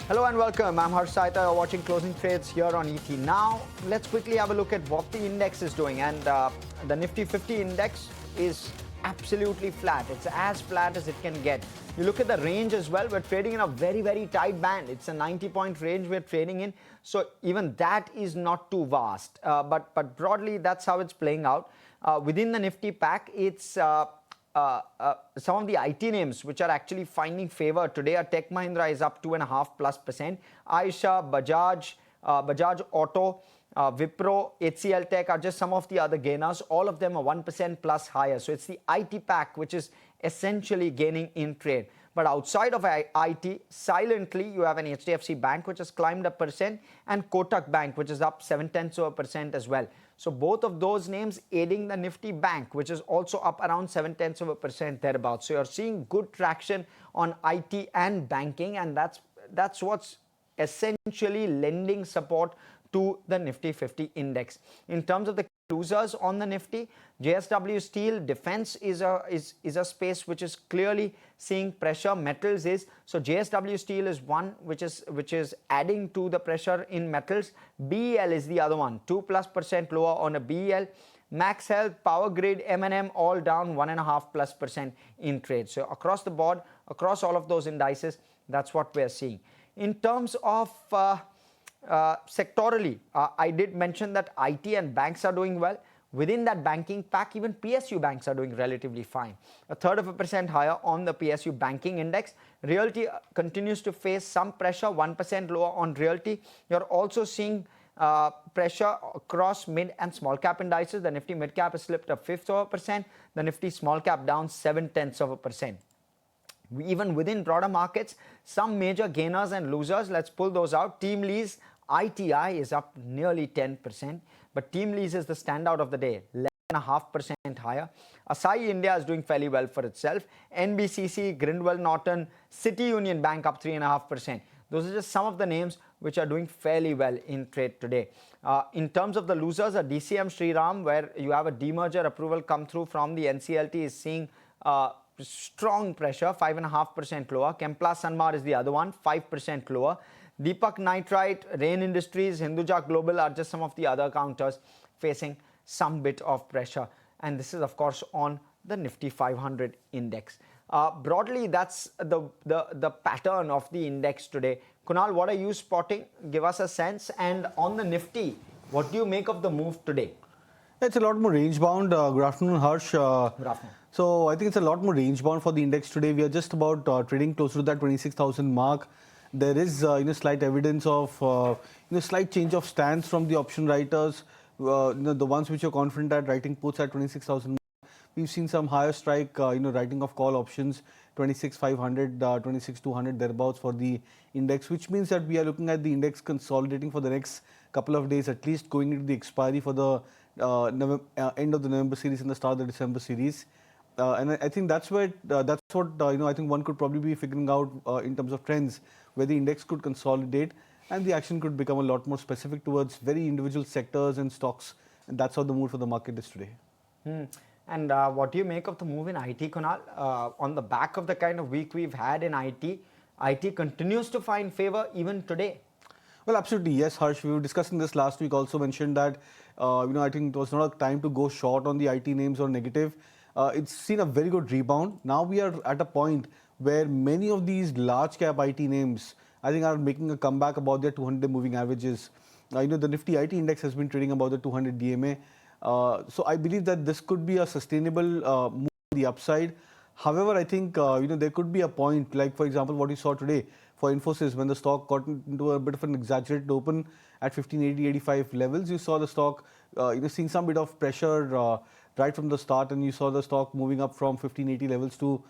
Hello and welcome. I'm Harsh Saita. You're watching Closing Trades here on ET. Now, let's quickly have a look at what the index is doing. And the Nifty 50 index is absolutely flat. It's as flat as it can get. You look at the range as well. We're trading in a very, very tight band. It's a 90-point range we're trading in. So even that is not too vast. But broadly, that's how it's playing out. Within the Nifty pack, it's some of the IT names which are actually finding favor today. Tech Mahindra is up 2.5+%. Aisha, Bajaj Auto, Wipro, HCL Tech are just some of the other gainers. All of them are 1% plus higher. So it's the IT pack which is essentially gaining in trade. But outside of IT, silently, you have an HDFC Bank which has climbed 1% and Kotak Bank which is up 0.7% as well. So both of those names aiding the Nifty Bank, which is also up around 0.7% thereabouts. So you're seeing good traction on IT and banking, and that's what's essentially lending support to the Nifty 50 index. In terms of the losers on the Nifty, JSW Steel, defense is a space which is clearly seeing pressure. Metals is, so JSW Steel is one which is adding to the pressure in metals. BEL is the other one, 2+% lower on a BEL. Max Health, Power Grid, M&M all down 1.5+% in trade. So across the board, across all of those indices, that's what we're seeing. In terms of sectorally, I did mention that IT and banks are doing well. Within that banking pack, even PSU banks are doing relatively fine. 1/3% higher on the PSU banking index. Realty continues to face some pressure, 1% lower on realty. You're also seeing pressure across mid and small cap indices. The Nifty mid cap has slipped 1/5%. The Nifty small cap down 0.7%. Even within broader markets, some major gainers and losers. Let's pull those out. Team Lease, ITI is up nearly 10%, but Team Lease is the standout of the day, 11.5% higher. Asahi India is doing fairly well for itself. NBCC, Grindwell Norton, City Union Bank up 3.5%. Those are just some of the names which are doing fairly well in trade today. In terms of the losers, DCM Shriram, where you have a demerger approval come through from the NCLT, is seeing strong pressure, 5.5% lower. Kempla Sanmar is the other one, 5% lower. Deepak Nitrite, Rain Industries, Hinduja Global are just some of the other counters facing some bit of pressure. And this is, of course, on the Nifty 500 index. Broadly, that's the pattern of the index today. Kunal, what are you spotting? Give us a sense. And on the Nifty, what do you make of the move today? It's a lot more range bound. Good afternoon, Harsh. Good afternoon. So I think it's a lot more range bound for the index today. We are just about trading close to that 26,000 mark. There is slight evidence of slight change of stance from the option writers. The ones which are confident at writing puts at 26,000. We've seen some higher strike, writing of call options, 26,500, 26,200 thereabouts for the index, which means that we are looking at the index consolidating for the next couple of days, at least going into the expiry for the end of the November series and the start of the December series. And I think that's what I think one could probably be figuring out in terms of trends, where the index could consolidate and the action could become a lot more specific towards very individual sectors and stocks. And that's how the mood for the market is today. And what do you make of the move in IT, Kunal? On the back of the kind of week we've had in IT continues to find favor even today. Well, absolutely. Yes, Harsh. We were discussing this last week, also mentioned that, I think it was not a time to go short on the IT names or negative. It's seen a very good rebound. Now we are at a point where many of these large cap IT names, I think, are making a comeback about their 200-day moving averages. The Nifty IT index has been trading about the 200 DMA. So I believe that this could be a sustainable move on the upside. However, I think there could be a point, like for example, what you saw today for Infosys, when the stock got into a bit of an exaggerated open at 1580-85 levels. You saw the stock seeing some bit of pressure right from the start, and you saw the stock moving up from 1580 levels to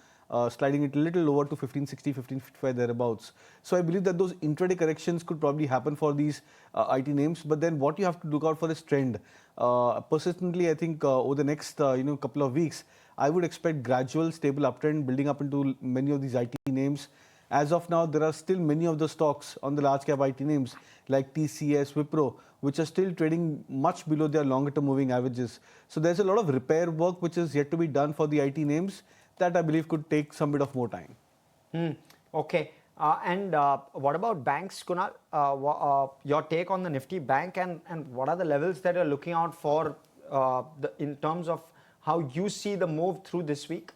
sliding it a little lower to 1560, 1555 thereabouts. So I believe that those intraday corrections could probably happen for these IT names. But then what you have to look out for is trend. Persistently, I think over the next couple of weeks, I would expect gradual stable uptrend building up into many of these IT names. As of now, there are still many of the stocks on the large cap IT names like TCS, Wipro, which are still trading much below their longer term moving averages. So there's a lot of repair work which is yet to be done for the IT names that I believe could take some bit of more time. Okay. And what about banks, Kunal? Your take on the Nifty bank, and what are the levels that you're looking out for in terms of how you see the move through this week?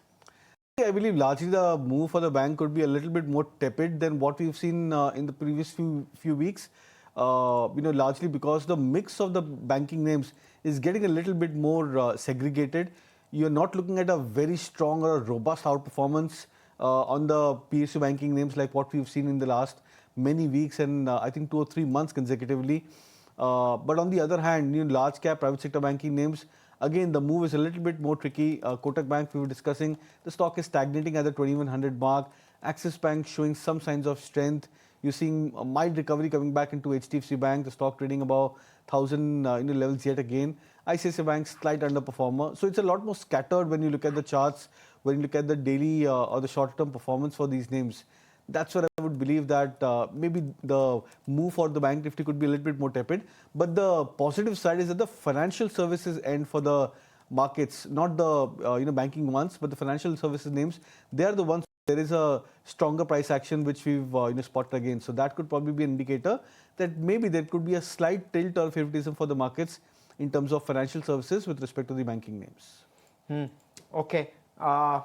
I believe largely the move for the bank could be a little bit more tepid than what we've seen in the previous few weeks. Largely because the mix of the banking names is getting a little bit more segregated. You're not looking at a very strong or a robust outperformance on the PSU banking names like what we've seen in the last many weeks and I think 2 or 3 months consecutively. But on the other hand, large cap private sector banking names, again, the move is a little bit more tricky. Kotak Bank, we were discussing, the stock is stagnating at the 2100 mark. Axis Bank showing some signs of strength. You're seeing a mild recovery coming back into HDFC Bank, the stock trading above 1000 levels yet again. ICICI Bank, slight underperformer. So it's a lot more scattered when you look at the charts, when you look at the daily or the short-term performance for these names. That's where I would believe that maybe the move for the bank Nifty could be a little bit more tepid. But the positive side is that the financial services end for the markets, not the banking ones, but the financial services names, they are the ones there is a stronger price action which we've spotted again. So that could probably be an indicator that maybe there could be a slight tilt or favoritism for the markets in terms of financial services with respect to the banking names. Okay. All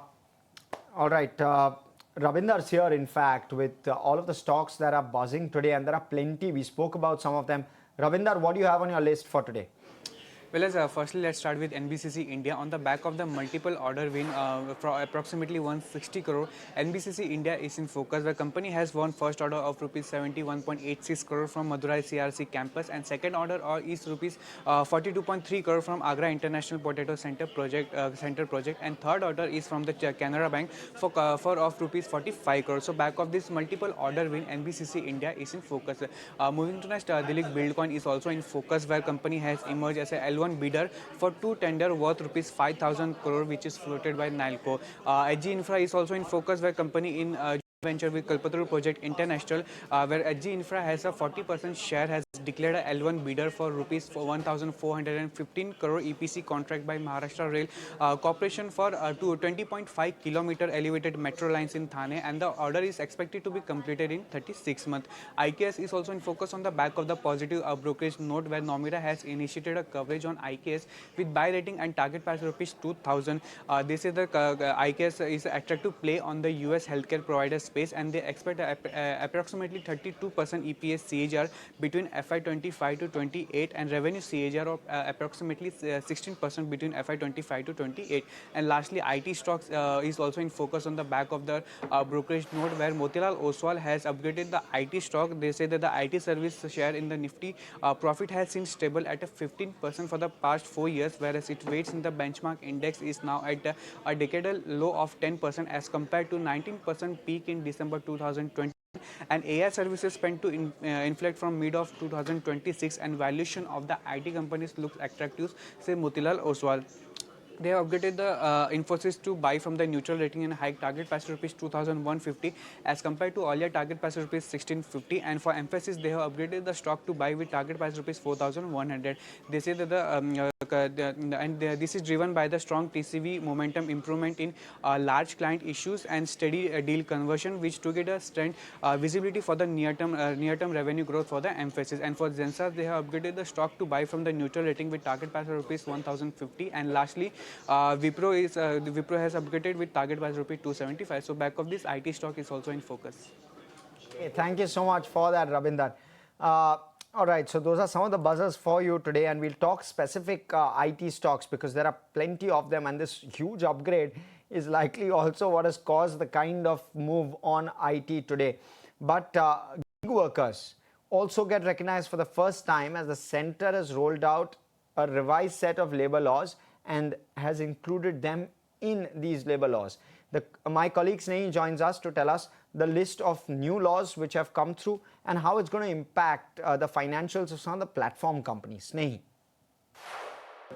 right. Ravinder's here, in fact, with all of the stocks that are buzzing today, and there are plenty. We spoke about some of them. Ravinder, what do you have on your list for today? Well, firstly, let's start with NBCC India. On the back of the multiple order win for approximately 160 crore, NBCC India is in focus. The company has won first order of rupees 71.86 crore from Madurai CRC campus, and second order is rupees 42.3 crore from Agra International Potato Center project, and third order is from the Canara Bank for of rupees 45 crore. So back of this multiple order win, NBCC India is in focus. Moving to next, Dilik Buildcoin is also in focus, where company has emerged as a L1 bidder for two tender worth rupees 5,000 crore, which is floated by Nalco. HG Infra is also in focus, where company in venture with Kalpataru Project International, where HG Infra has a 40% share, has declared a L1 bidder for rupees 1,415 crore EPC contract by Maharashtra Rail Corporation for 20.5 kilometer elevated metro lines in Thane, and the order is expected to be completed in 36 months. IKS is also in focus on the back of the positive brokerage note, where Nomura has initiated a coverage on IKS with buy rating and target price rupees 2,000. They say the IKS is an attractive play on the US healthcare provider space, and they expect approximately 32% EPS CAGR between FY25 to 28 and revenue CAGR of approximately 16% between FY25 to 28. And lastly, IT stocks is also in focus on the back of the brokerage note, where Motilal Oswal has upgraded the IT stock. They say that the IT service share in the Nifty profit has been stable at a 15% for the past 4 years, whereas its weights in the benchmark index is now at a decadal low of 10% as compared to 19% peak in December 2020. And AI services spent to inflect from mid of 2026, and valuation of the IT companies looks attractive, say Motilal Oswal. They have upgraded the Infosys to buy from the neutral rating and hike target price rupees 2,150 as compared to earlier target price rupees 1,650. And for Emphasis, they have upgraded the stock to buy with target price rupees 4,100. They say that this is driven by the strong TCV momentum improvement in large client issues and steady deal conversion, which together strength visibility for the near-term revenue growth for the Emphasis. And for Zensar, they have upgraded the stock to buy from the neutral rating with target price of rupees 1,050. And lastly, Wipro has upgraded with target price rupee 275. So back of this, IT stock is also in focus. Okay, thank you so much for that, Ravinder. All right, so those are some of the buzzers for you today, and we'll talk specific IT stocks because there are plenty of them, and this huge upgrade is likely also what has caused the kind of move on IT today. But gig workers also get recognized for the first time as the center has rolled out a revised set of labor laws and has included them in these labor laws. My colleague Snehi joins us to tell us the list of new laws which have come through and how it's going to impact the financials of some of the platform companies. Snehi.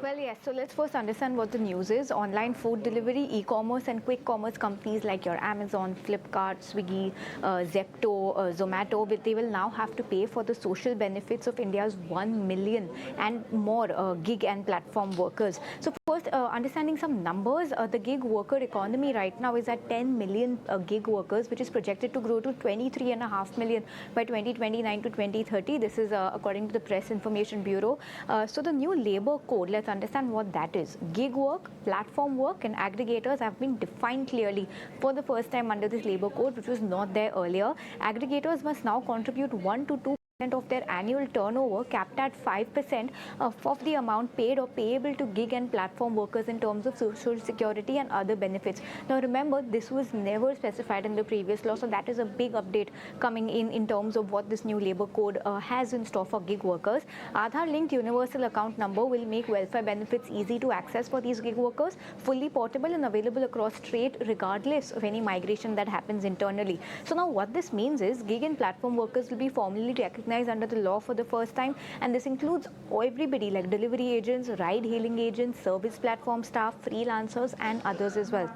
Well, yes. So let's first understand what the news is. Online food delivery, e-commerce and quick commerce companies like your Amazon, Flipkart, Swiggy, Zepto, Zomato, they will now have to pay for the social benefits of India's 1 million and more gig and platform workers. So first, understanding some numbers, the gig worker economy right now is at 10 million gig workers, which is projected to grow to 23.5 million by 2029 to 2030. This is according to the Press Information Bureau. So the new labor code, let's understand what that is. Gig work, platform work and aggregators have been defined clearly for the first time under this labor code, which was not there earlier. Aggregators must now contribute 1 to 2% of their annual turnover, capped at 5% of the amount paid or payable to gig and platform workers in terms of social security and other benefits. Now remember, this was never specified in the previous law, so that is a big update coming in terms of what this new labor code has in store for gig workers. Aadhaar linked universal account number will make welfare benefits easy to access for these gig workers, fully portable and available across trade regardless of any migration that happens internally. So now what this means is gig and platform workers will be formally recognized under the law for the first time, and this includes everybody like delivery agents, ride hailing agents, service platform staff, freelancers and others as well.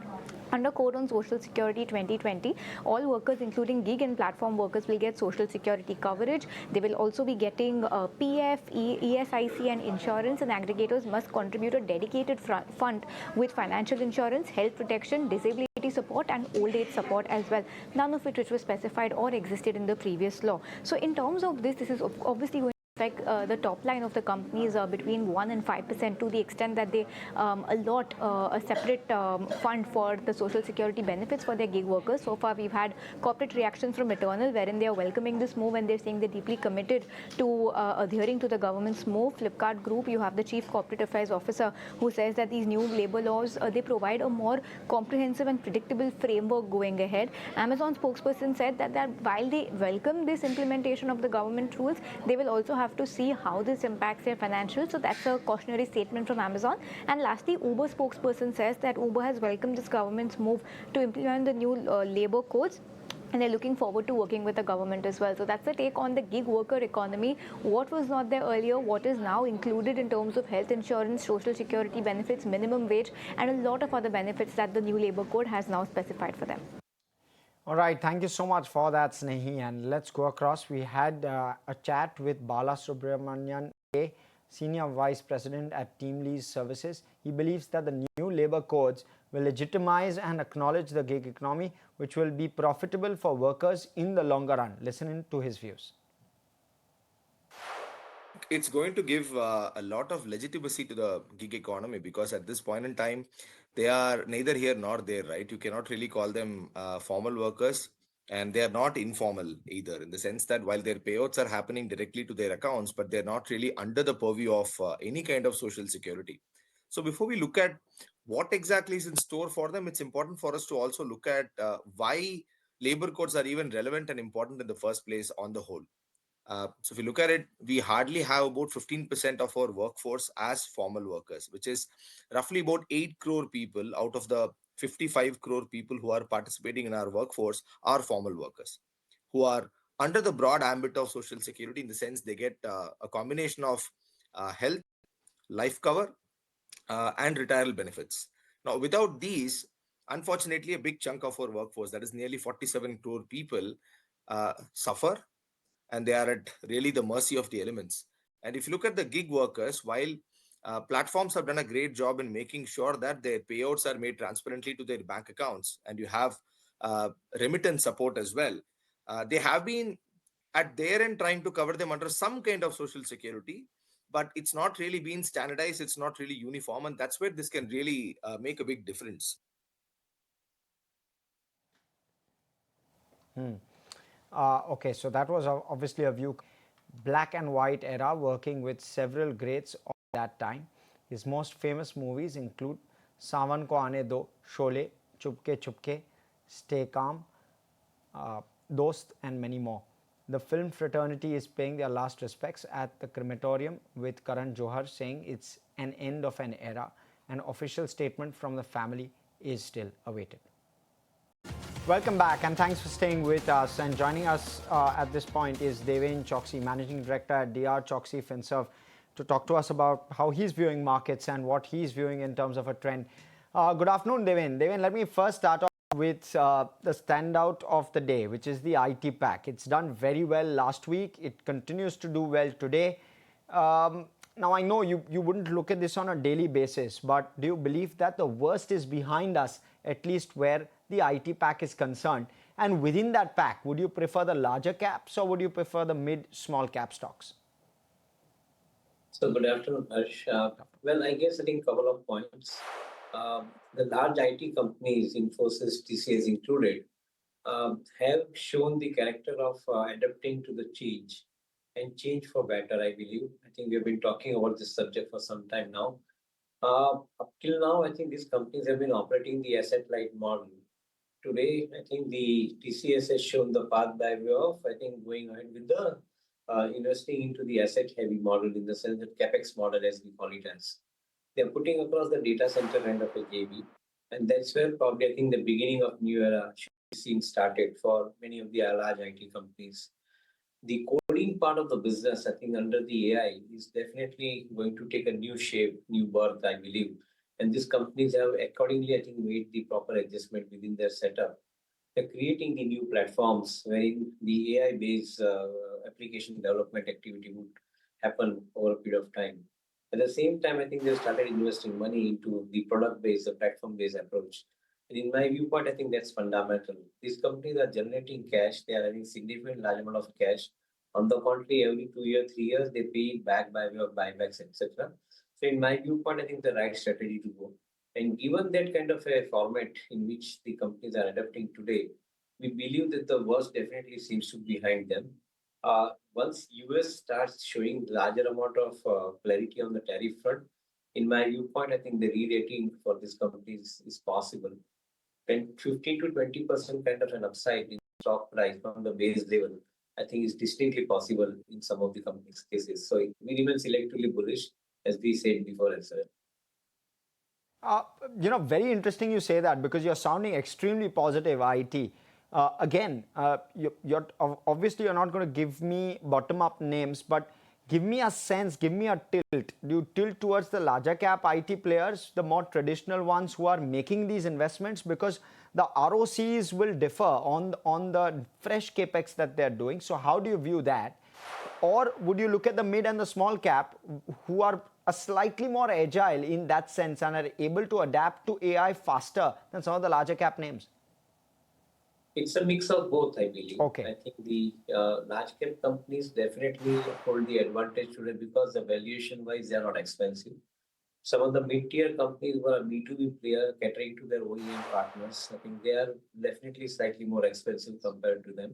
Under Code on Social Security 2020, all workers including gig and platform workers will get social security coverage. They will also be getting PF, ESIC and insurance, and aggregators must contribute a dedicated fund with financial insurance, health protection, disability support and old age support as well, none of which was specified or existed in the previous law. So in terms of this is obviously going affect the top line of the companies between 1 and 5% to the extent that they allot a separate fund for the social security benefits for their gig workers. So far we've had corporate reactions from Eternal wherein they are welcoming this move and they're saying they're deeply committed to adhering to the government's move. Flipkart Group, you have the Chief Corporate Affairs Officer who says that these new labor laws, they provide a more comprehensive and predictable framework going ahead. Amazon spokesperson said that while they welcome this implementation of the government rules, they will also have to see how this impacts their financials. So that's a cautionary statement from Amazon. And lastly, Uber spokesperson says that Uber has welcomed this government's move to implement the new labor codes, and they're looking forward to working with the government as well. So that's the take on the gig worker economy. What was not there earlier, what is now included in terms of health insurance, social security benefits, minimum wage, and a lot of other benefits that the new labor code has now specified for them. All right, thank you so much for that, Snehi. And let's go across. We had a chat with Bala Subramanian, Senior Vice President at TeamLease Services. He believes that the new labor codes will legitimize and acknowledge the gig economy, which will be profitable for workers in the longer run. Listen to his views. It's going to give a lot of legitimacy to the gig economy, because at this point in time, they are neither here nor there, right? You cannot really call them formal workers, and they are not informal either, in the sense that while their payouts are happening directly to their accounts, but they're not really under the purview of any kind of social security. So before we look at what exactly is in store for them, it's important for us to also look at why labor codes are even relevant and important in the first place on the whole. So if you look at it, we hardly have about 15% of our workforce as formal workers, which is roughly about 8 crore people out of the 55 crore people who are participating in our workforce are formal workers, who are under the broad ambit of social security, in the sense they get a combination of health, life cover, and retirement benefits. Now, without these, unfortunately, a big chunk of our workforce, that is nearly 47 crore people, suffer, and they are at really the mercy of the elements. And if you look at the gig workers, while platforms have done a great job in making sure that their payouts are made transparently to their bank accounts, and you have remittance support as well, they have been at their end trying to cover them under some kind of social security, but it's not really been standardized, it's not really uniform, and that's where this can really make a big difference. Okay, so that was obviously a view. Black and white era, working with several greats of that time. His most famous movies include Sawan Ko Aane Do, Sholay, Chupke Chupke, Stay Calm, Dost and many more. The film fraternity is paying their last respects at the crematorium, with Karan Johar saying it's an end of an era. An official statement from the family is still awaited. Welcome back and thanks for staying with us. And joining us at this point is Deven Choksi, Managing Director at DR Choksi FinServ, to talk to us about how he's viewing markets and what he's viewing in terms of a trend. Good afternoon, Deven. Deven, let me first start off with the standout of the day, which is the IT pack. It's done very well last week. It continues to do well today. Now, I know you wouldn't look at this on a daily basis, but do you believe that the worst is behind us, at least where the IT pack is concerned? And within that pack, would you prefer the larger caps or would you prefer the mid-small cap stocks? So good afternoon, Harsh. Well, I guess I think a couple of points. The large IT companies, Infosys, TCS included, have shown the character of adapting to the change and change for better, I believe. I think we have been talking about this subject for some time now. Up till now, I think these companies have been operating the asset-light model. Today, I think the TCS has shown the path by way of, I think, going ahead with the investing into the asset-heavy model in the sense that capex model, as we call it as. They're putting across the data center end of a JV, and that's where probably I think the beginning of new era should be seen started for many of the large IT companies. The coding part of the business, I think, under the AI is definitely going to take a new shape, new birth, I believe. And these companies have accordingly, I think, made the proper adjustment within their setup. They're creating the new platforms wherein the AI-based application development activity would happen over a period of time. At the same time, I think they started investing money into the product-based, the platform-based approach. And in my viewpoint, I think that's fundamental. These companies are generating cash. They are having significant large amount of cash. On the contrary, every 2 years, 3 years, they pay it back by way of buybacks, etc. So in my viewpoint, I think the right strategy to go. And given that kind of a format in which the companies are adapting today, we believe that the worst definitely seems to be behind them. Once US starts showing larger amount of clarity on the tariff front, in my viewpoint, I think the re-rating for these companies is possible. And 15 to 20% kind of an upside in stock price from the base level, I think is distinctly possible in some of the companies' cases. So we remain selectively bullish, as we said before as well. Very interesting you say that because you're sounding extremely positive, IT. Again, obviously you're not going to give me bottom-up names, but give me a sense, give me a tilt. Do you tilt towards the larger cap IT players, the more traditional ones who are making these investments? Because the ROCs will differ on the fresh capex that they're doing. So how do you view that? Or would you look at the mid and the small cap who are a slightly more agile in that sense and are able to adapt to AI faster than some of the larger cap names? It's a mix of both, I believe. Okay. I think the large cap companies definitely hold the advantage today because the valuation wise, they're not expensive. Some of the mid-tier companies who are B2B player catering to their OEM partners, I think they are definitely slightly more expensive compared to them.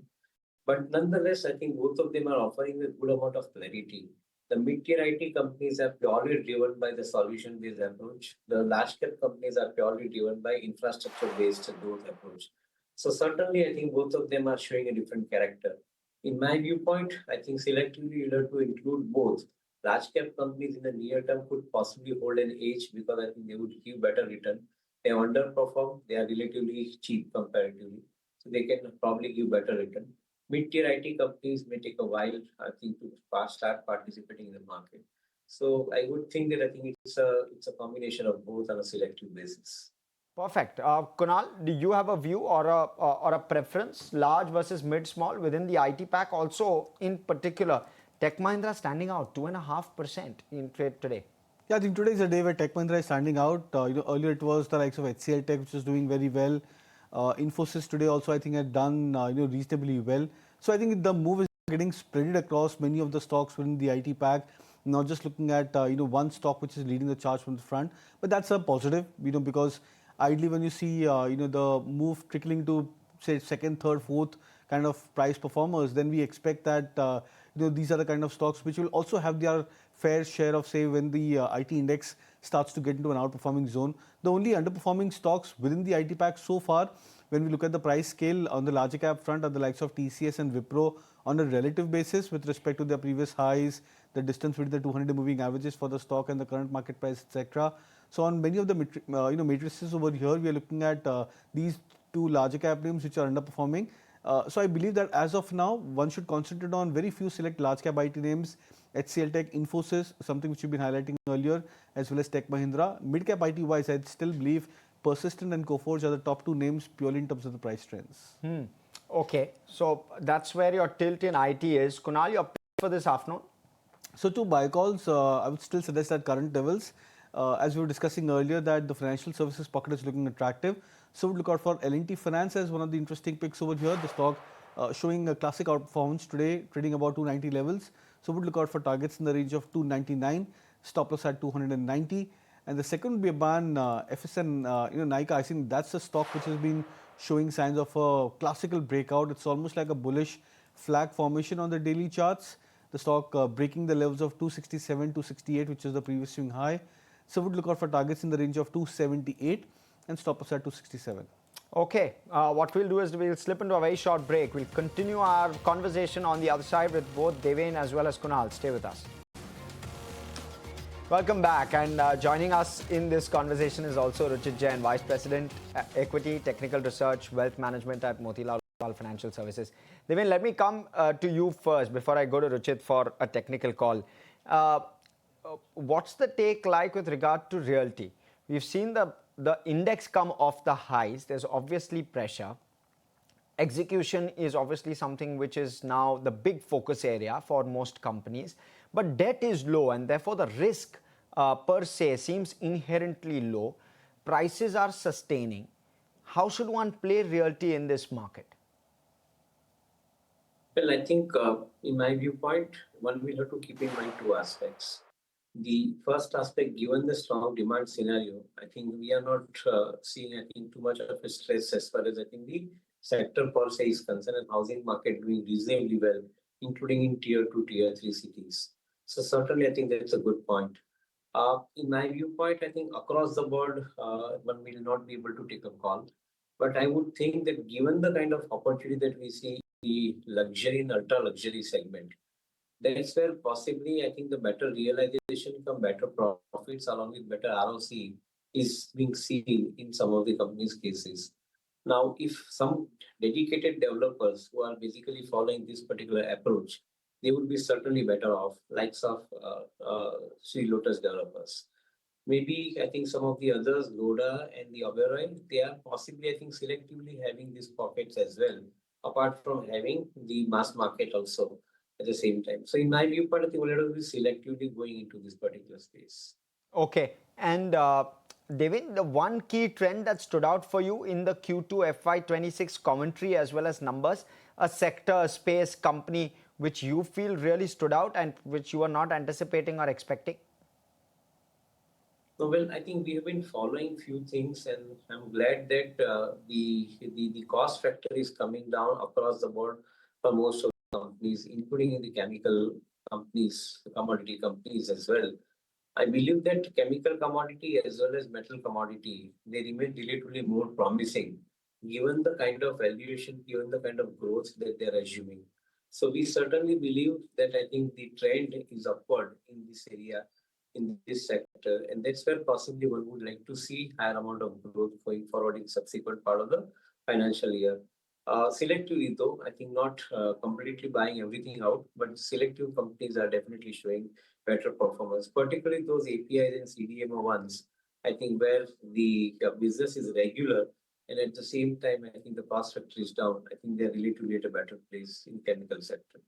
But nonetheless, I think both of them are offering a good amount of clarity. The mid-tier IT companies are purely driven by the solution-based approach. The large cap companies are purely driven by infrastructure-based growth approach. So certainly, I think both of them are showing a different character. In my viewpoint, I think selectively you have to include both. Large cap companies in the near term could possibly hold an edge because I think they would give better return. They underperform, they are relatively cheap comparatively. So they can probably give better return. Mid-tier IT companies may take a while, I think, to start participating in the market. So I would think that I think it's a combination of both on a selective basis. Perfect. Kunal, do you have a view or a preference, large versus mid-small within the IT pack? Also, in particular, Tech Mahindra standing out 2.5% in trade today. Yeah, I think today is a day where Tech Mahindra is standing out. Earlier it was the likes of HCL Tech, which is doing very well. Infosys today also I think had done reasonably well. So I think the move is getting spread across many of the stocks within the IT pack. Not just looking at one stock which is leading the charge from the front, but that's a positive, because ideally when you see the move trickling to say second, third, fourth kind of price performers, then we expect that these are the kind of stocks which will also have their fair share of say when the IT index starts to get into an outperforming zone. The only underperforming stocks within the IT pack so far, when we look at the price scale on the larger cap front, are the likes of TCS and Wipro on a relative basis with respect to their previous highs, the distance between the 200 moving averages for the stock and the current market price, etc. So on many of the matrices over here, we are looking at these two larger cap names which are underperforming. So I believe that as of now, one should concentrate on very few select large cap IT names, HCL Tech, Infosys, something which we've been highlighting earlier, as well as Tech Mahindra. Mid cap IT wise, I still believe Persistent and Coforge are the top two names purely in terms of the price trends. Okay, so that's where your tilt in IT is. Kunal, your pick for this afternoon? So to buy calls, I would still suggest at current levels, as we were discussing earlier, that the financial services pocket is looking attractive. So would look out for L&T Finance as one of the interesting picks over here. The stock showing a classic outperformance today, trading about 290 levels. So would look out for targets in the range of 299, stop loss at 290. And the second would be a ban FSN, Nika. I think that's a stock which has been showing signs of a classical breakout. It's almost like a bullish flag formation on the daily charts. The stock breaking the levels of 267, 268, which is the previous swing high. So would look out for targets in the range of 278 and stop loss at 267. Okay, what we'll do is we'll slip into a very short break. We'll continue our conversation on the other side with both Deven as well as Kunal. Stay with us. Welcome back, and joining us in this conversation is also Ruchit Jain, Vice President, Equity, Technical Research, Wealth Management at Motilal Financial Services. Deven, let me come to you first before I go to Ruchit for a technical call. What's the take like with regard to realty? We've seen the index come off the highs. There's obviously pressure. Execution is obviously something which is now the big focus area for most companies. But debt is low, and therefore the risk per se seems inherently low. Prices are sustaining. How should one play realty in this market? Well, I think in my viewpoint, one will have to keep in mind two aspects. The first aspect, given the strong demand scenario, I think we are not seeing, I think, too much of a stress as far as I think the sector per se is concerned, and housing market doing reasonably well, including in tier 2, tier 3 cities. So certainly, I think that's a good point. In my viewpoint, I think across the board, one will not be able to take a call. But I would think that given the kind of opportunity that we see the luxury and ultra luxury segment, that's where possibly I think the better realization come better profits along with better ROC is being seen in some of the companies' cases. Now, if some dedicated developers who are basically following this particular approach, they would be certainly better off, likes of Sri Lotus developers. Maybe I think some of the others, Loda and the Oberoi, they are possibly I think selectively having these pockets as well, apart from having the mass market also at the same time. So in my viewpoint, I think we'll have to be selectively going into this particular space. Okay, and Devin, the one key trend that stood out for you in the Q2 FY26 commentary as well as numbers, a sector, a space, company which you feel really stood out and which you are not anticipating or expecting? So, well, I think we have been following few things, and I'm glad that the cost factor is coming down across the board for most of the companies, including in the chemical companies, commodity companies as well. I believe that chemical commodity as well as metal commodity, they remain relatively more promising given the kind of valuation, given the kind of growth that they're assuming. So we certainly believe that I think the trend is upward in this area, in this sector, and that's where possibly one would like to see higher amount of growth going forward in subsequent part of the financial year. Selectively though, I think not completely buying everything out, but selective companies are definitely showing better performance, particularly those APIs and CDMO ones. I think where the business is regular and at the same time, I think the cost factor is down. I think they're relatively at a better place in chemical sector.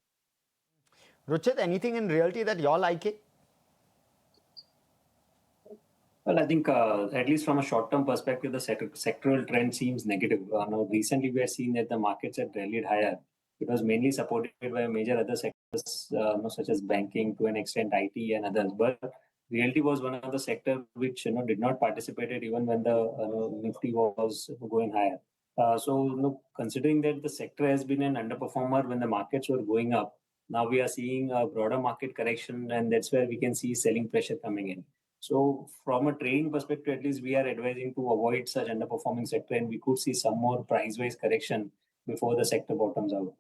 Ruchit, anything in realty that you're liking? Well, I think at least from a short-term perspective, the sectoral trend seems negative. Now, recently, we are seeing that the markets had rallied higher. It was mainly supported by major other sectors, such as banking, to an extent, IT and others. But realty was one of the sector which did not participate even when the Nifty was going higher. So, considering that the sector has been an underperformer when the markets were going up, now we are seeing a broader market correction, and that's where we can see selling pressure coming in. So from a trading perspective, at least we are advising to avoid such underperforming sector, and we could see some more price-wise correction before the sector bottoms out.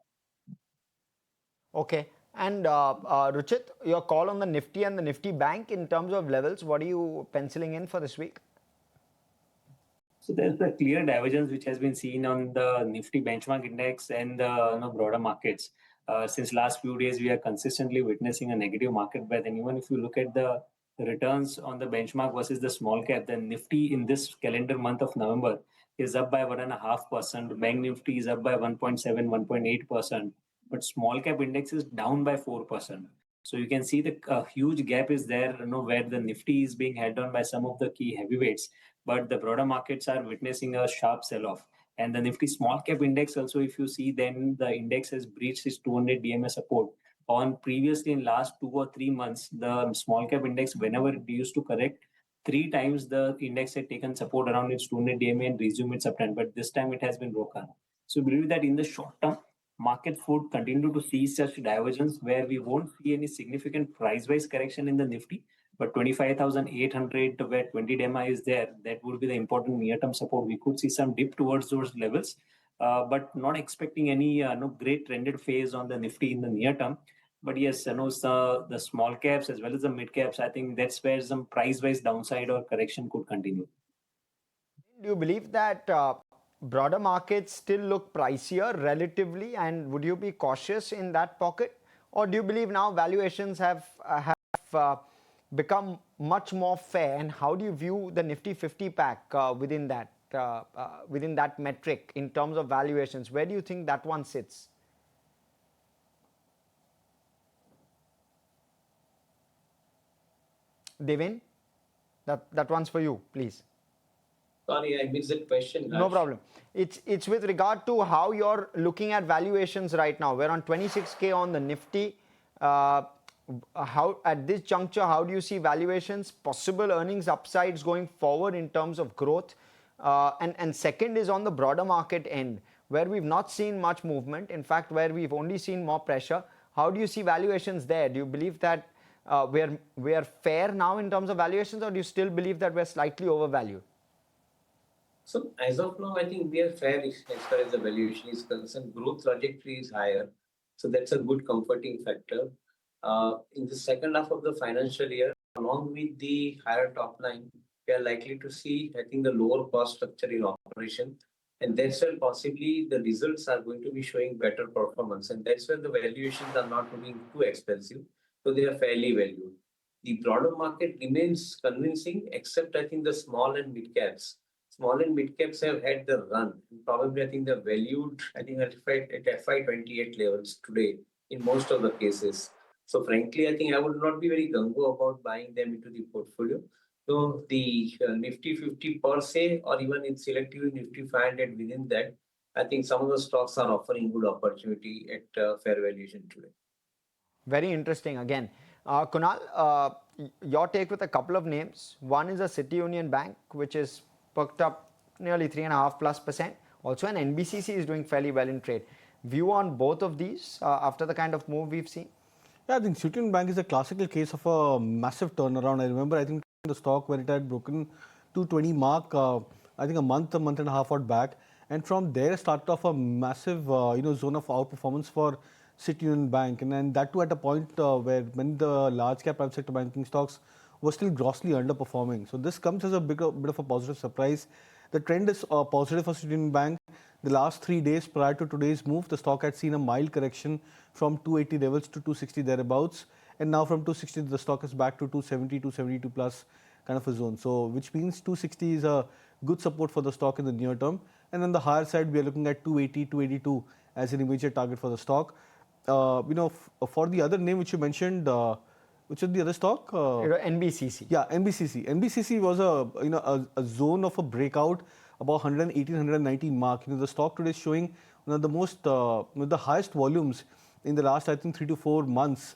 Okay. And Ruchit, your call on the Nifty and the Nifty Bank in terms of levels, what are you penciling in for this week? So there's a clear divergence which has been seen on the Nifty benchmark index and the broader markets. Since last few days, we are consistently witnessing a negative market breadth, and even if you look at the returns on the benchmark versus the small cap, the Nifty in this calendar month of November is up by 1.5%. Bank Nifty is up by 1.7, 1.8%. But small cap index is down by 4%. So you can see the huge gap is there, where the Nifty is being held on by some of the key heavyweights, but the broader markets are witnessing a sharp sell-off. And the Nifty small cap index also, if you see, then the index has breached its 200 DMA support. On previously in last 2 or 3 months, the small cap index, whenever it used to correct, 3 times the index had taken support around its 200 DMA and resumed its uptrend, but this time it has been broken. So we believe that in the short term, markets would continue to see such divergence where we won't see any significant price-wise correction in the Nifty, but 25,800 where 20 DMA is there, that would be the important near-term support. We could see some dip towards those levels, but not expecting any no great trended phase on the Nifty in the near term. But yes, the small caps as well as the mid caps, I think that's where some price-wise downside or correction could continue. Do you believe that broader markets still look pricier relatively, and would you be cautious in that pocket, or do you believe now valuations have become much more fair? And how do you view the Nifty 50 pack within that metric in terms of valuations? Where do you think that one sits? Devin, that one's for you, please. Sorry, I missed that question. No problem. It's with regard to how you're looking at valuations right now. We're on 26K on the Nifty. How at this juncture, how do you see valuations, possible earnings upsides going forward in terms of growth? And second is on the broader market end, where we've not seen much movement. In fact, where we've only seen more pressure. How do you see valuations there? Do you believe that we are fair now in terms of valuations, or do you still believe that we're slightly overvalued? So as of now, I think we are fair as far as the valuation is concerned. Growth trajectory is higher, so that's a good comforting factor. In the second half of the financial year, along with the higher top line, we are likely to see, I think, the lower cost structure in operation, and that's where possibly the results are going to be showing better performance, and that's where the valuations are not looking too expensive, so they are fairly valued. The broader market remains convincing, except I think the small and mid caps. Small and mid caps have had the run. Probably, I think they're valued, I think, at FY28 levels today in most of the cases. So, frankly, I think I would not be very gung-ho about buying them into the portfolio. So, the Nifty 50 per se, or even in selectively Nifty 500 within that, I think some of the stocks are offering good opportunity at fair valuation today. Very interesting again. Kunal, your take with a couple of names. One is a City Union Bank, which is perked up nearly 3.5%+. Also, an NBCC is doing fairly well in trade. View on both of these after the kind of move we've seen? Yeah, I think City Union Bank is a classical case of a massive turnaround. I remember, I think the stock when it had broken 220 mark, I think a month and a half out back, and from there started off a massive zone of outperformance for City Union Bank, and then that too at a point where many the large cap private sector banking stocks were still grossly underperforming. So this comes as a bit of a positive surprise. The trend is positive for City Union Bank. The last 3 days prior to today's move, the stock had seen a mild correction from 280 levels to 260 thereabouts, and now from 260 the stock is back to 270, 272 plus kind of a zone. So which means 260 is a good support for the stock in the near term. And on the higher side, we are looking at 280, 282 as an immediate target for the stock. For the other name which you mentioned, which is the other stock? NBCC. Yeah, NBCC. NBCC was a zone of a breakout about 118, 119 mark. The stock today is showing the highest volumes in the last, I think, 3 to 4 months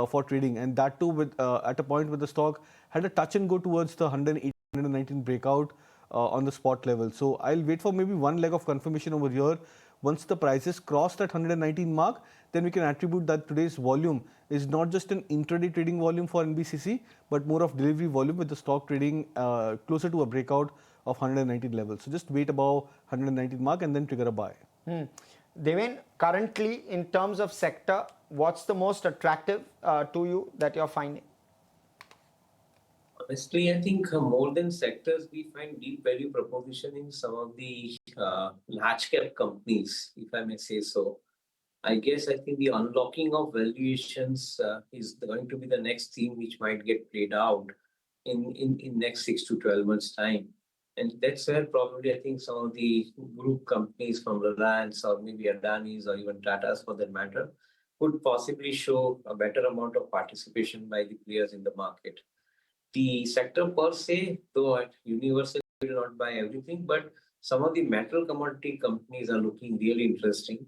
for trading, and that too with at a point where the stock had a touch and go towards the 118, 119 breakout on the spot level. So I'll wait for maybe one leg of confirmation over here. Once the prices cross that 119 mark, then we can attribute that today's volume is not just an intraday trading volume for NBCC, but more of delivery volume with the stock trading closer to a breakout of 119 levels. So just wait above 119 mark and then trigger a buy. Devin, currently in terms of sector, what's the most attractive to you that you're finding? Honestly, I think more than sectors, we find deep value proposition in some of the large cap companies, if I may say so. I think the unlocking of valuations is going to be the next theme which might get played out in next 6 to 12 months time. And that's where probably I think some of the group companies from Reliance or maybe Adani's or even Tata's for that matter could possibly show a better amount of participation by the players in the market. The sector per se, though at Universal will not buy everything, but some of the metal commodity companies are looking really interesting.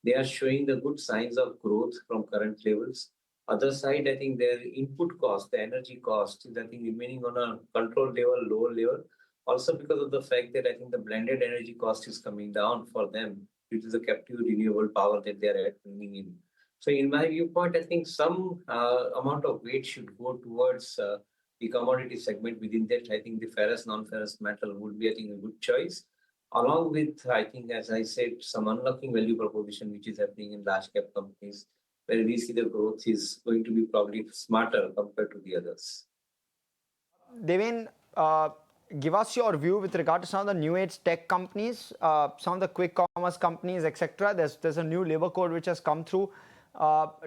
They are showing the good signs of growth from current levels. Other side, I think their input cost, the energy cost, is I think remaining on a control level, lower level. Also because of the fact that I think the blended energy cost is coming down for them due to the captive renewable power that they are bringing in. So in my viewpoint, I think some amount of weight should go towards the commodity segment. Within that, I think the ferrous, non-ferrous metal would be, I think, a good choice. Along with, I think, as I said, some unlocking value proposition, which is happening in large cap companies, where we see the growth is going to be probably smarter compared to the others. Devin, give us your view with regard to some of the new age tech companies, some of the quick commerce companies, etc. There's a new labor code which has come through.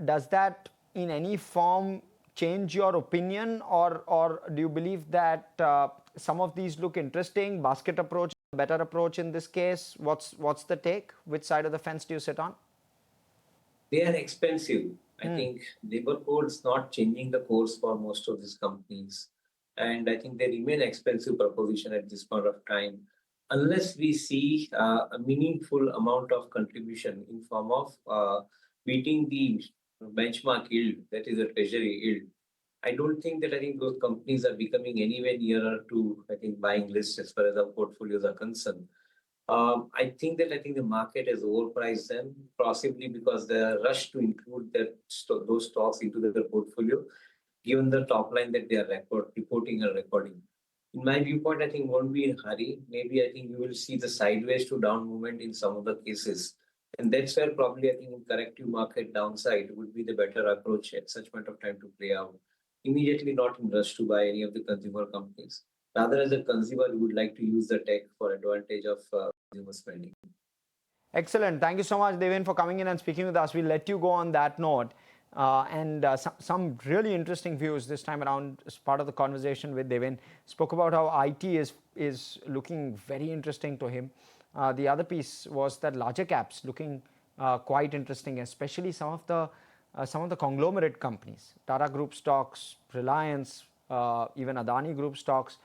Does that in any form change your opinion, or do you believe that some of these look interesting? Basket approach, better approach in this case. What's the take? Which side of the fence do you sit on? They are expensive. I think labor codes not changing the course for most of these companies. And I think they remain expensive proposition at this point of time, unless we see a meaningful amount of contribution in form of beating the benchmark yield, that is a treasury yield. I don't think that I think those companies are becoming anywhere nearer to I think buying lists as far as our portfolios are concerned. I think the market has overpriced them, possibly because the rush to include those stocks into their portfolio, given the top line that they are reporting and recording. In my viewpoint, I think won't be in a hurry. Maybe I think you will see the sideways to down movement in some of the cases. And that's where probably I think in corrective market downside would be the better approach at such point of time to play out. Immediately not in rush to buy any of the consumer companies. Rather, as a consumer, we would like to use the tech for advantage of consumer spending. Excellent. Thank you so much, Devin, for coming in and speaking with us. We'll let you go on that note. Some really interesting views this time around as part of the conversation with Devin. Spoke about how IT is looking very interesting to him. The other piece was that larger caps looking quite interesting, especially some of the conglomerate companies, Tata Group stocks, Reliance, even Adani Group stocks.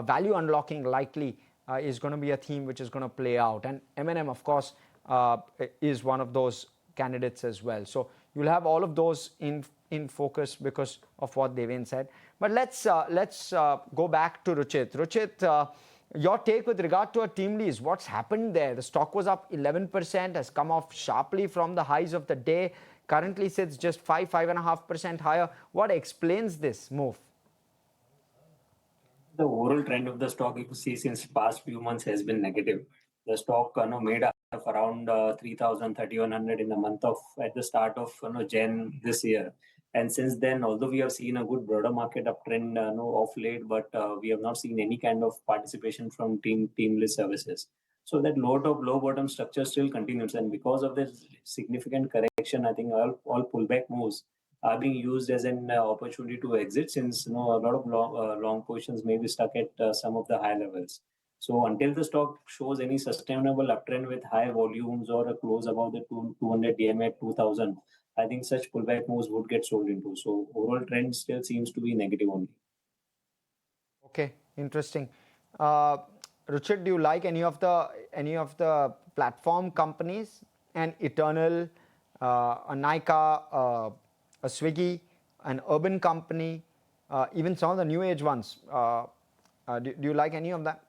Value unlocking likely is going to be a theme which is going to play out, and M&M, of course, is one of those candidates as well. So you'll have all of those in focus because of what Devin said. But let's go back to Ruchit. Ruchit, your take with regard to TeamLease. What's happened there? The stock was up 11%, has come off sharply from the highs of the day. Currently sits just 5.5% higher. What explains this move? The overall trend of the stock, you can see since past few months has been negative. The stock made up of around 3,000, 3,100 in the month of at the start of Jan this year. And since then, although we have seen a good broader market uptrend of late, but we have not seen any kind of participation from TeamLease services. So that low bottom structure still continues, and because of this significant correction, I think all pullback moves are being used as an opportunity to exit, since a lot of long positions may be stuck at some of the high levels. So until the stock shows any sustainable uptrend with high volumes or a close above the 200 DMA at 2000, I think such pullback moves would get sold into. So overall trend still seems to be negative only. Okay, interesting. Ruchit, do you like any of the platform companies? An Eternal, a Nykaa, a Swiggy, an Urban Company, even some of the new age ones. Do you like any of that?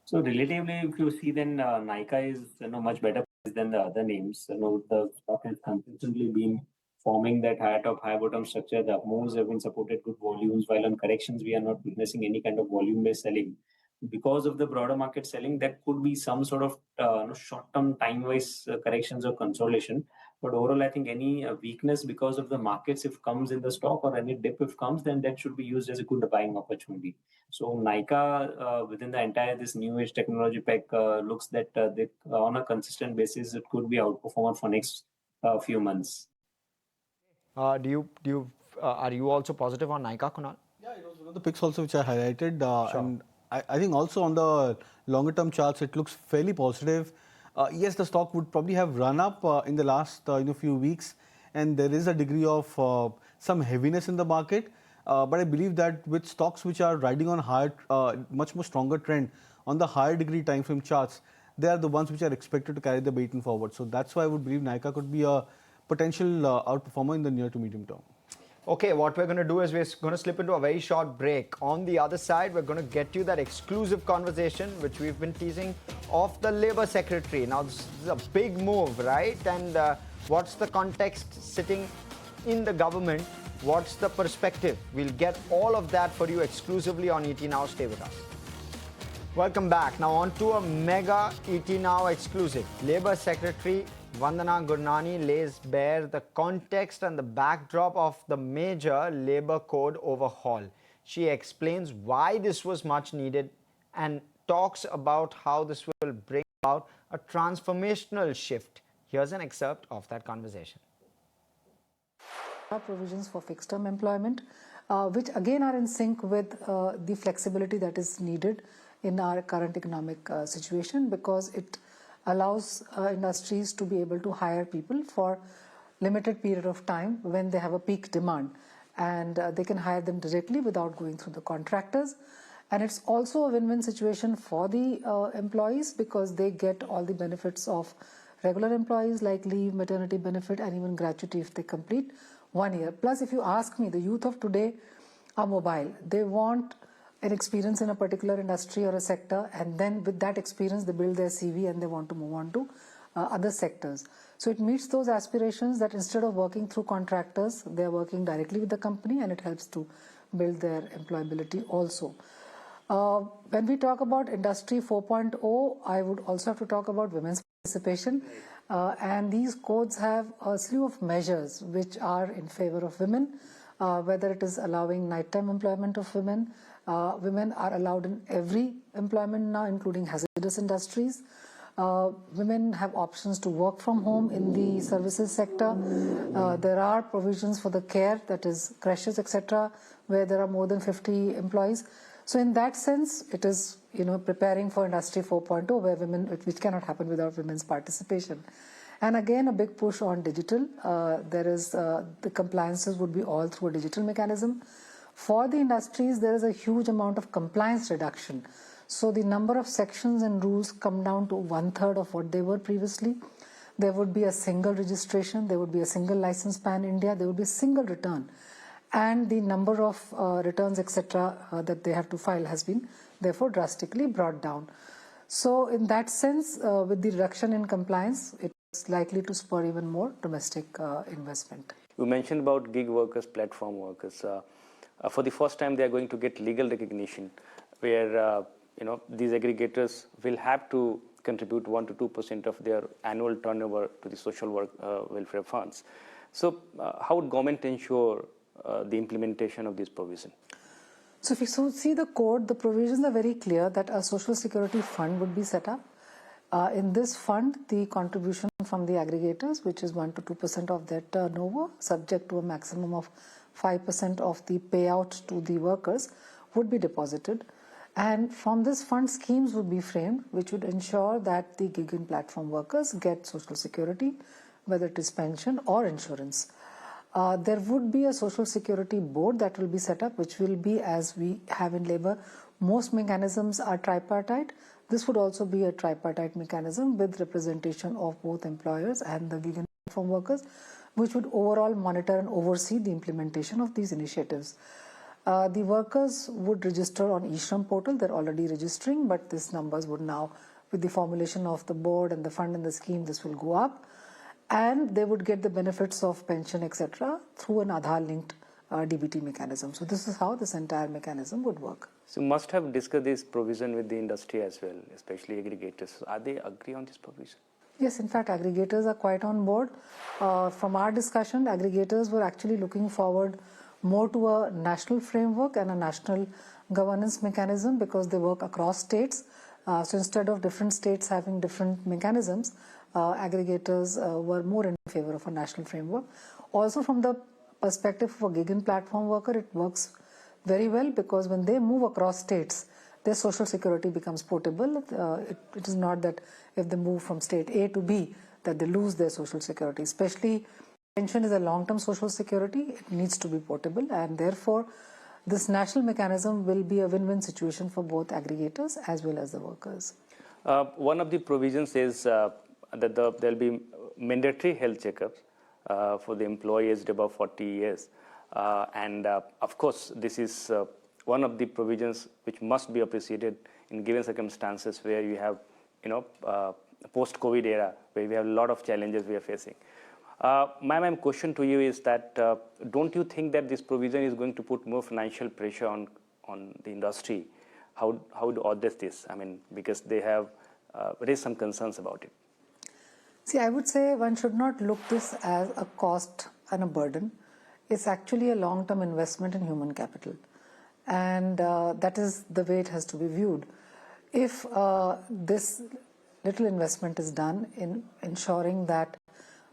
So relatively, if you see, then Nykaa is much better than the other names. The stock has consistently been forming that high top, high bottom structure. The moves have been supported good volumes, while on corrections we are not witnessing any kind of volume-based selling. Because of the broader market selling, there could be some sort of short-term time-wise corrections or consolidation. But overall, I think any weakness because of the markets, if comes in the stock, or any dip if comes, then that should be used as a good buying opportunity. So Nykaa, within the entire this new age technology pack, looks that they, on a consistent basis, it could be outperformer for next few months. Are you also positive on Nykaa, Kunal? Yeah, it was one of the picks also which I highlighted. Sure. And I think also on the longer term charts, it looks fairly positive. Yes, the stock would probably have run up in the last few weeks, and there is a degree of some heaviness in the market. But I believe that with stocks which are riding on higher, much more stronger trend on the higher degree time frame charts, they are the ones which are expected to carry the baton forward. So that's why I would believe Nykaa could be a potential outperformer in the near to medium term. Okay, what we're going to do is we're going to slip into a very short break. On the other side, we're going to get you that exclusive conversation, which we've been teasing, of the Labour Secretary. Now, this is a big move, right? And what's the context sitting in the government? What's the perspective? We'll get all of that for you exclusively on ET Now. Stay with us. Welcome back. Now on to a mega ET Now exclusive. Labour Secretary Vandana Gurnani lays bare the context and the backdrop of the major labour code overhaul. She explains why this was much needed and talks about how this will bring about a transformational shift. Here's an excerpt of that conversation. Provisions for fixed term employment, which again are in sync with the flexibility that is needed in our current economic situation, because it allows industries to be able to hire people for limited period of time when they have a peak demand, and they can hire them directly without going through the contractors. And it's also a win-win situation for the employees, because they get all the benefits of regular employees like leave, maternity benefit, and even gratuity if they complete 1 year. Plus, if you ask me, the youth of today are mobile. They want an experience in a particular industry or a sector, and then with that experience they build their CV and they want to move on to other sectors. So it meets those aspirations that instead of working through contractors, they are working directly with the company, and it helps to build their employability also. When we talk about Industry 4.0, I would also have to talk about women's participation, and these codes have a slew of measures which are in favor of women, whether it is allowing nighttime employment of women. Women are allowed in every employment now, including hazardous industries. Women have options to work from home in the services sector. There are provisions for the care, that is creches, etc., where there are more than 50 employees. So in that sense, it is preparing for Industry 4.0, where women, which cannot happen without women's participation. And again, a big push on digital. The compliances would be all through a digital mechanism. For the industries, there is a huge amount of compliance reduction. So the number of sections and rules come down to 1/3 of what they were previously. There would be a single registration, there would be a single license pan-India, there would be a single return. And the number of returns, etc., that they have to file has been therefore drastically brought down. So in that sense, with the reduction in compliance, it's likely to spur even more domestic investment. You mentioned about gig workers, platform workers. For the first time, they are going to get legal recognition, where these aggregators will have to contribute 1 to 2% of their annual turnover to the social welfare funds. So, how would government ensure the implementation of this provision? So, if you see the code, the provisions are very clear that a social security fund would be set up. In this fund, the contribution from the aggregators, which is 1 to 2% of their turnover, subject to a maximum of 5% of the payout to the workers, would be deposited. And from this fund, schemes would be framed, which would ensure that the gig and platform workers get social security, whether it is pension or insurance. There would be a social security board that will be set up, which will be, as we have in labor, most mechanisms are tripartite. This would also be a tripartite mechanism with representation of both employers and the gig and platform workers, which would overall monitor and oversee the implementation of these initiatives. The workers would register on eShram portal. They're already registering, but these numbers would now, with the formulation of the board and the fund and the scheme, this will go up. And they would get the benefits of pension, etc., through an Aadhaar-linked DBT mechanism. So this is how this entire mechanism would work. So you must have discussed this provision with the industry as well, especially aggregators. Are they agree on this provision? Yes, in fact, aggregators are quite on board. From our discussion, aggregators were actually looking forward more to a national framework and a national governance mechanism, because they work across states. So instead of different states having different mechanisms, aggregators were more in favor of a national framework. Also, from the perspective of a gig and platform worker, it works very well, because when they move across states, their social security becomes portable. It is not that if they move from state A to B that they lose their social security. Especially pension is a long-term social security. It needs to be portable, and therefore this national mechanism will be a win-win situation for both aggregators as well as the workers. One of the provisions is that there will be mandatory health checkups for the employees above 40 years. Of course, this is one of the provisions which must be appreciated in given circumstances where you have, post-COVID era, where we have a lot of challenges we are facing. My question to you is that don't you think that this provision is going to put more financial pressure on the industry? How to address this? I mean, because they have raised some concerns about it. See, I would say one should not look this as a cost and a burden. It's actually a long-term investment in human capital, and that is the way it has to be viewed. If this little investment is done in ensuring that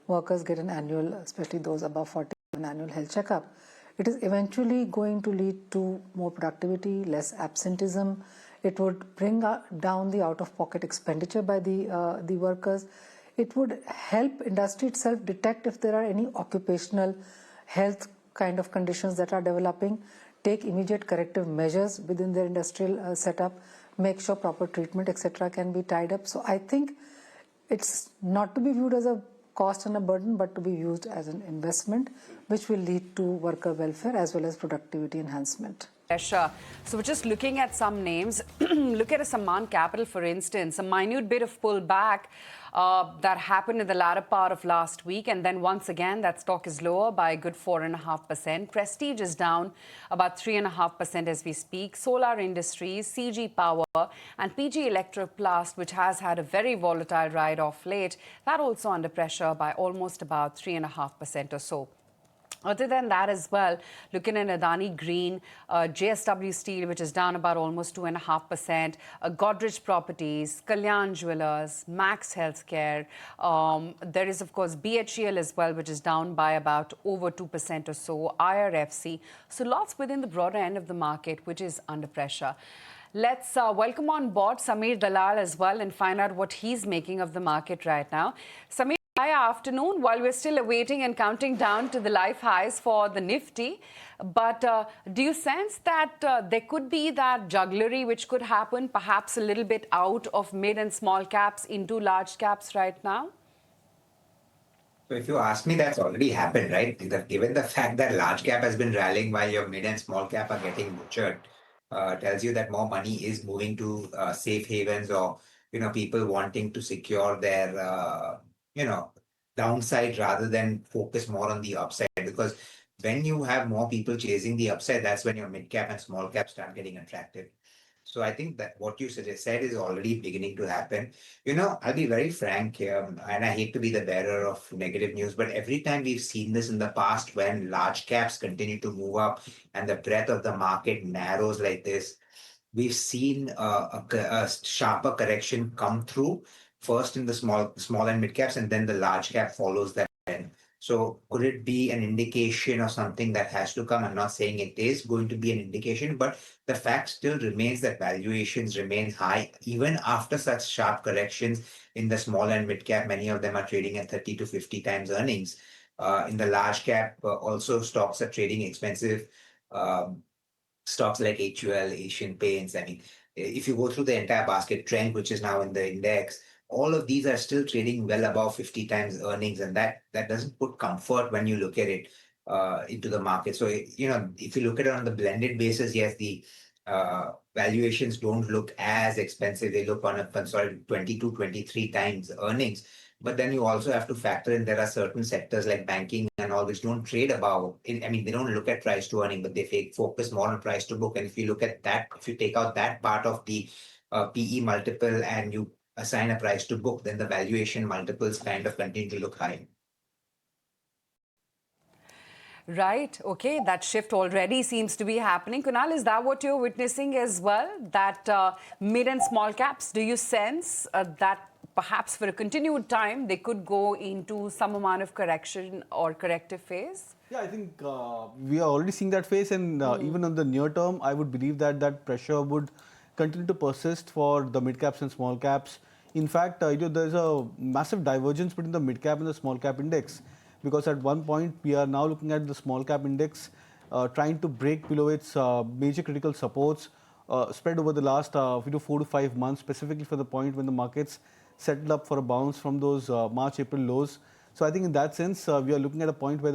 workers get an annual, especially those above 40, an annual health checkup, it is eventually going to lead to more productivity, less absenteeism. It would bring down the out-of-pocket expenditure by the workers. It would help industry itself detect if there are any occupational health kind of conditions that are developing, take immediate corrective measures within their industrial setup, make sure proper treatment, etc. can be tied up. So I think it's not to be viewed as a cost and a burden, but to be used as an investment, which will lead to worker welfare as well as productivity enhancement. Sure. So we're just looking at some names. Look at a Sammaan Capital, for instance, a minute bit of pullback that happened in the latter part of last week. And then once again, that stock is lower by a good 4.5%. Prestige is down about 3.5% as we speak. Solar Industries, CG Power and PG Electroplast, which has had a very volatile ride off late, that also under pressure by almost about 3.5% or so. Other than that as well, looking at Adani Green, JSW Steel, which is down about almost 2.5%, Godrej Properties, Kalyan Jewellers, Max Healthcare. There is, of course, BHEL as well, which is down by about over 2% or so, IRFC. So lots within the broader end of the market, which is under pressure. Let's welcome on board Samir Dalal as well and find out what he's making of the market right now. Samir, hi, afternoon. While we're still awaiting and counting down to the life highs for the Nifty, but do you sense that there could be that jugglery which could happen perhaps a little bit out of mid and small caps into large caps right now? So if you ask me, that's already happened, right? Given the fact that large cap has been rallying while your mid and small cap are getting butchered, tells you that more money is moving to safe havens, or people wanting to secure their downside rather than focus more on the upside. Because when you have more people chasing the upside, that's when your mid cap and small cap start getting attractive. So I think that what you said is already beginning to happen. I'll be very frank here, and I hate to be the bearer of negative news, but every time we've seen this in the past, when large caps continue to move up and the breadth of the market narrows like this, we've seen a sharper correction come through, first in the small and mid caps, and then the large cap follows that trend. So could it be an indication of something that has to come? I'm not saying it is going to be an indication, but the fact still remains that valuations remain high even after such sharp corrections in the small and mid cap. Many of them are trading at 30 to 50 times earnings. In the large cap, also stocks are trading expensive. Stocks like HUL, Asian Paints. I mean, if you go through the entire basket, Trend, which is now in the index, all of these are still trading well above 50 times earnings, and that doesn't put comfort when you look at it into the market. So, if you look at it on the blended basis, yes, the valuations don't look as expensive. They look on a consolidated 22, 23 times earnings. But then you also have to factor in there are certain sectors like banking and all which don't trade above. They don't look at price to earning, but they focus more on price to book. And if you look at that, if you take out that part of the PE multiple and you assign a price to book, then the valuation multiples kind of continue to look high. Right. Okay. That shift already seems to be happening. Kunal, is that what you're witnessing as well? That mid and small caps, do you sense that perhaps for a continued time, they could go into some amount of correction or corrective phase? Yeah, I think we are already seeing that phase, and even on the near term, I would believe that pressure would continue to persist for the mid caps and small caps. In fact, there's a massive divergence between the mid cap and the small cap index, because at one point we are now looking at the small cap index trying to break below its major critical supports spread over the last 4 to 5 months, specifically for the point when the markets settled up for a bounce from those March-April lows. So I think in that sense, we are looking at a point where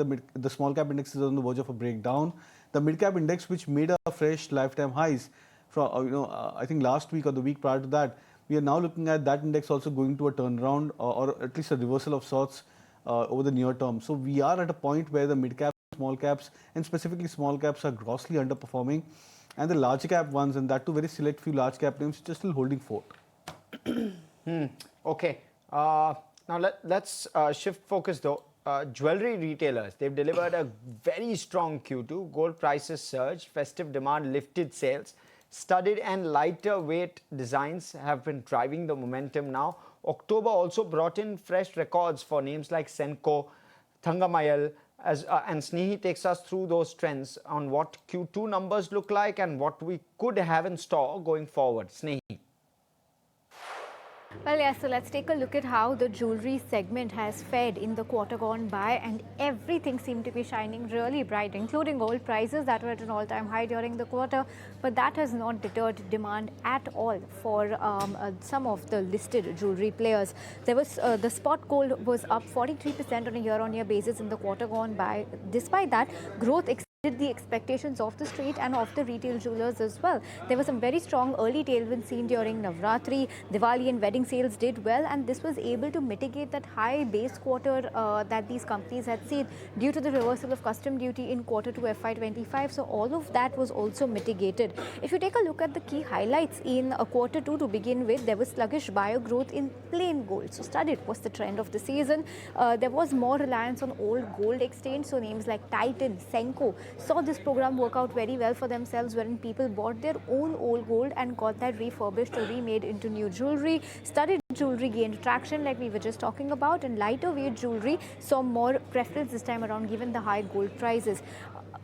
the small cap index is on the verge of a breakdown. The mid cap index, which made a fresh lifetime highs from I think last week or the week prior to that, we are now looking at that index also going to a turnaround or at least a reversal of sorts over the near term. So we are at a point where the mid caps, small caps, and specifically small caps are grossly underperforming, and the large cap ones, and that too very select few large cap names, just still holding fort. Okay. Now let's shift focus though. Jewelry retailers, they've delivered a very strong Q2. Gold prices surged, festive demand lifted sales. Studded and lighter weight designs have been driving the momentum now. October also brought in fresh records for names like Senko, Thangamayal, and Snehi takes us through those trends on what Q2 numbers look like and what we could have in store going forward. Snehi. Well, yes, so let's take a look at how the jewelry segment has fared in the quarter gone by, and everything seemed to be shining really bright, including gold prices that were at an all-time high during the quarter, but that has not deterred demand at all for some of the listed jewelry players. There was the spot gold was up 43% on a year-on-year basis in the quarter gone by. Despite that, growth exceeded the expectations of the street and of the retail jewelers as well. There was some very strong early tailwind seen during Navratri. Diwali and wedding sales did well, and this was able to mitigate that high base quarter that these companies had seen due to the reversal of custom duty in quarter 2 FY25. So all of that was also mitigated. If you take a look at the key highlights in quarter 2 to begin with, there was sluggish buyer growth in plain gold. So studded was the trend of the season. There was more reliance on old gold exchange. So names like Titan, Senko saw this program work out very well for themselves, wherein people bought their own old gold and got that refurbished or remade into new jewelry. Studded jewelry gained traction like we were just talking about, and lighter weight jewelry saw more preference this time around given the high gold prices.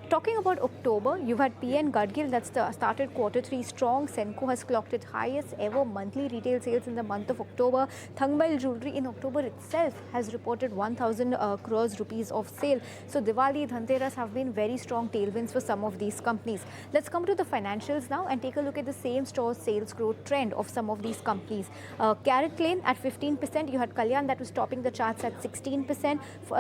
Talking about October, you've had PN Gadgil that's started quarter 3 strong. Senko has clocked its highest ever monthly retail sales in the month of October. Thangmail jewelry in October itself has reported 1,000 crores rupees of sale. So Diwali, Dhanteras have been very strong tailwinds for some of these companies. Let's come to the financials now and take a look at the same store sales growth trend of some of these companies. CaratLane at 15%. You had Kalyan that was topping the charts at 16%.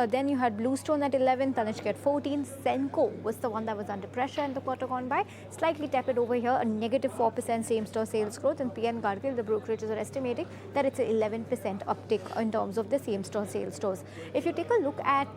Then you had Bluestone at 11%, Tanishq at 14%. Senko was the one that was under pressure in the quarter gone by, slightly tepid over here, a negative 4% same-store sales growth, and PN Gadgil, the brokerages are estimating that it's an 11% uptick in terms of the same-store sales stores. If you take a look at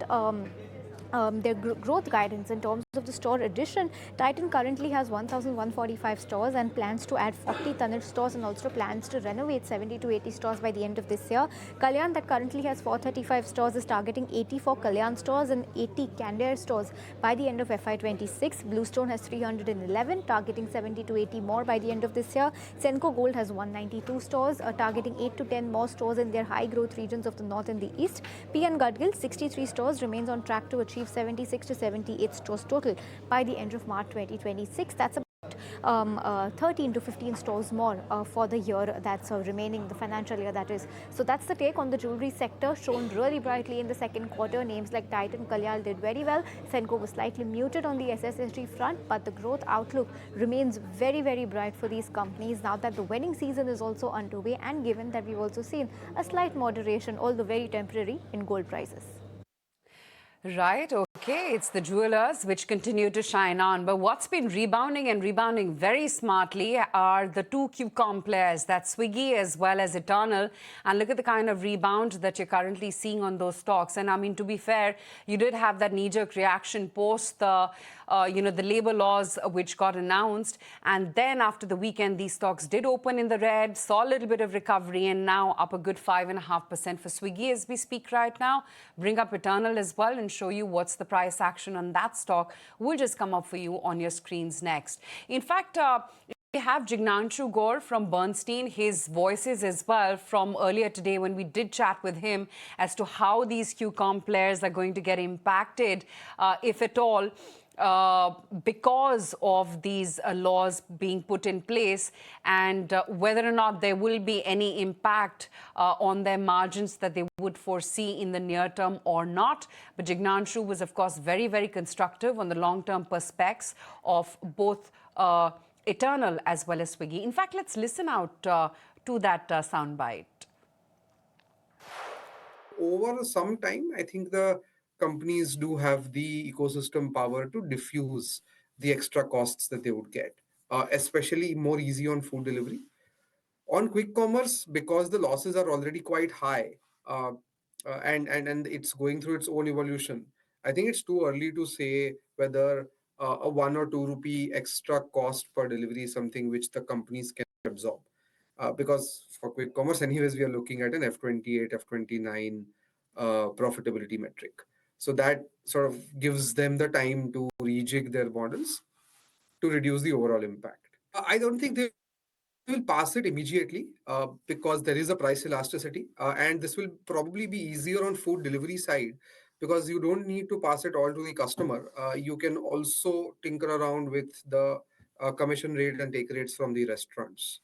their growth guidance in terms of the store addition, Titan currently has 1,145 stores and plans to add 40 Tanishq stores and also plans to renovate 70 to 80 stores by the end of this year. Kalyan that currently has 435 stores is targeting 84 Kalyan stores and 80 Candere stores by the end of FY26. Bluestone has 311, targeting 70 to 80 more by the end of this year. Senko Gold has 192 stores, targeting 8 to 10 more stores in their high growth regions of the north and the east. PN Gadgil, 63 stores, remains on track to achieve 76 to 78 stores total by the end of March 2026. That's about 13 to 15 stores more for the year that's remaining, the financial year that is. So that's the take on the jewelry sector, shown really brightly in the second quarter. Names like Titan, Kalyan did very well. Senko was slightly muted on the SSSG front, but the growth outlook remains very, very bright for these companies now that the wedding season is also underway, and given that we've also seen a slight moderation, although very temporary, in gold prices. Right, okay, it's the jewelers which continue to shine on. But what's been rebounding and rebounding very smartly are the two QCOM players, that's Swiggy as well as Eternal. And look at the kind of rebound that you're currently seeing on those stocks. And I mean, to be fair, you did have that knee-jerk reaction post the the labor laws which got announced. And then after the weekend, these stocks did open in the red, saw a little bit of recovery, and now up a good 5.5% for Swiggy as we speak right now. Bring up Eternal as well and show you what's the price action on that stock. Will just come up for you on your screens next. In fact, we have Jignanshu Gaur from Bernstein, his voices as well from earlier today when we did chat with him as to how these QCOM players are going to get impacted, if at all. because of these laws being put in place, and whether or not there will be any impact on their margins that they would foresee in the near term or not. But Jignanshu was, of course, very, very constructive on the long-term prospects of both Eternal as well as Swiggy. In fact, let's listen out to that soundbite. Over some time, I think the companies do have the ecosystem power to diffuse the extra costs that they would get, especially more easy on food delivery. On quick commerce, because the losses are already quite high, and it's going through its own evolution, I think it's too early to say whether a 1 or 2 rupee extra cost per delivery is something which the companies can absorb. Because for quick commerce, anyways, we are looking at an F28, F29 profitability metric. So that sort of gives them the time to rejig their models to reduce the overall impact. I don't think they will pass it immediately because there is a price elasticity, and this will probably be easier on food delivery side because you don't need to pass it all to the customer. You can also tinker around with the commission rate and take rates from the restaurants.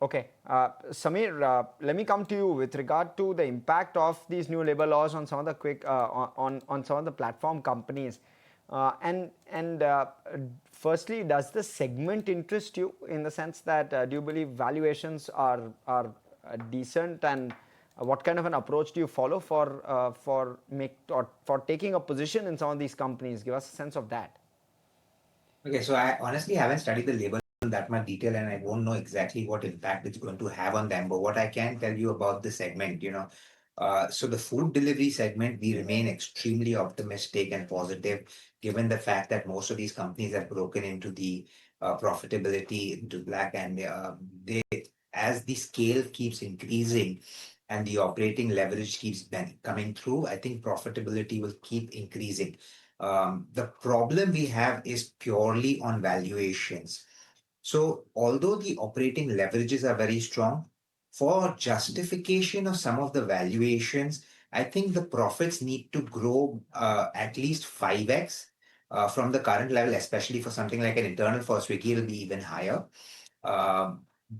Okay, Samir, let me come to you with regard to the impact of these new labor laws on some of the on some of the platform companies. Firstly, does the segment interest you in the sense that do you believe valuations are decent, and what kind of an approach do you follow for taking a position in some of these companies? Give us a sense of that. Okay, so I honestly haven't studied the label in that much detail, and I won't know exactly what impact it's going to have on them. But what I can tell you about the segment, so the food delivery segment, we remain extremely optimistic and positive, given the fact that most of these companies have broken into the profitability into black, and as the scale keeps increasing and the operating leverage keeps coming through, I think profitability will keep increasing. The problem we have is purely on valuations. So although the operating leverages are very strong, for justification of some of the valuations, I think the profits need to grow at least 5x from the current level, especially for something like an internal. For Swiggy, it'll be even higher.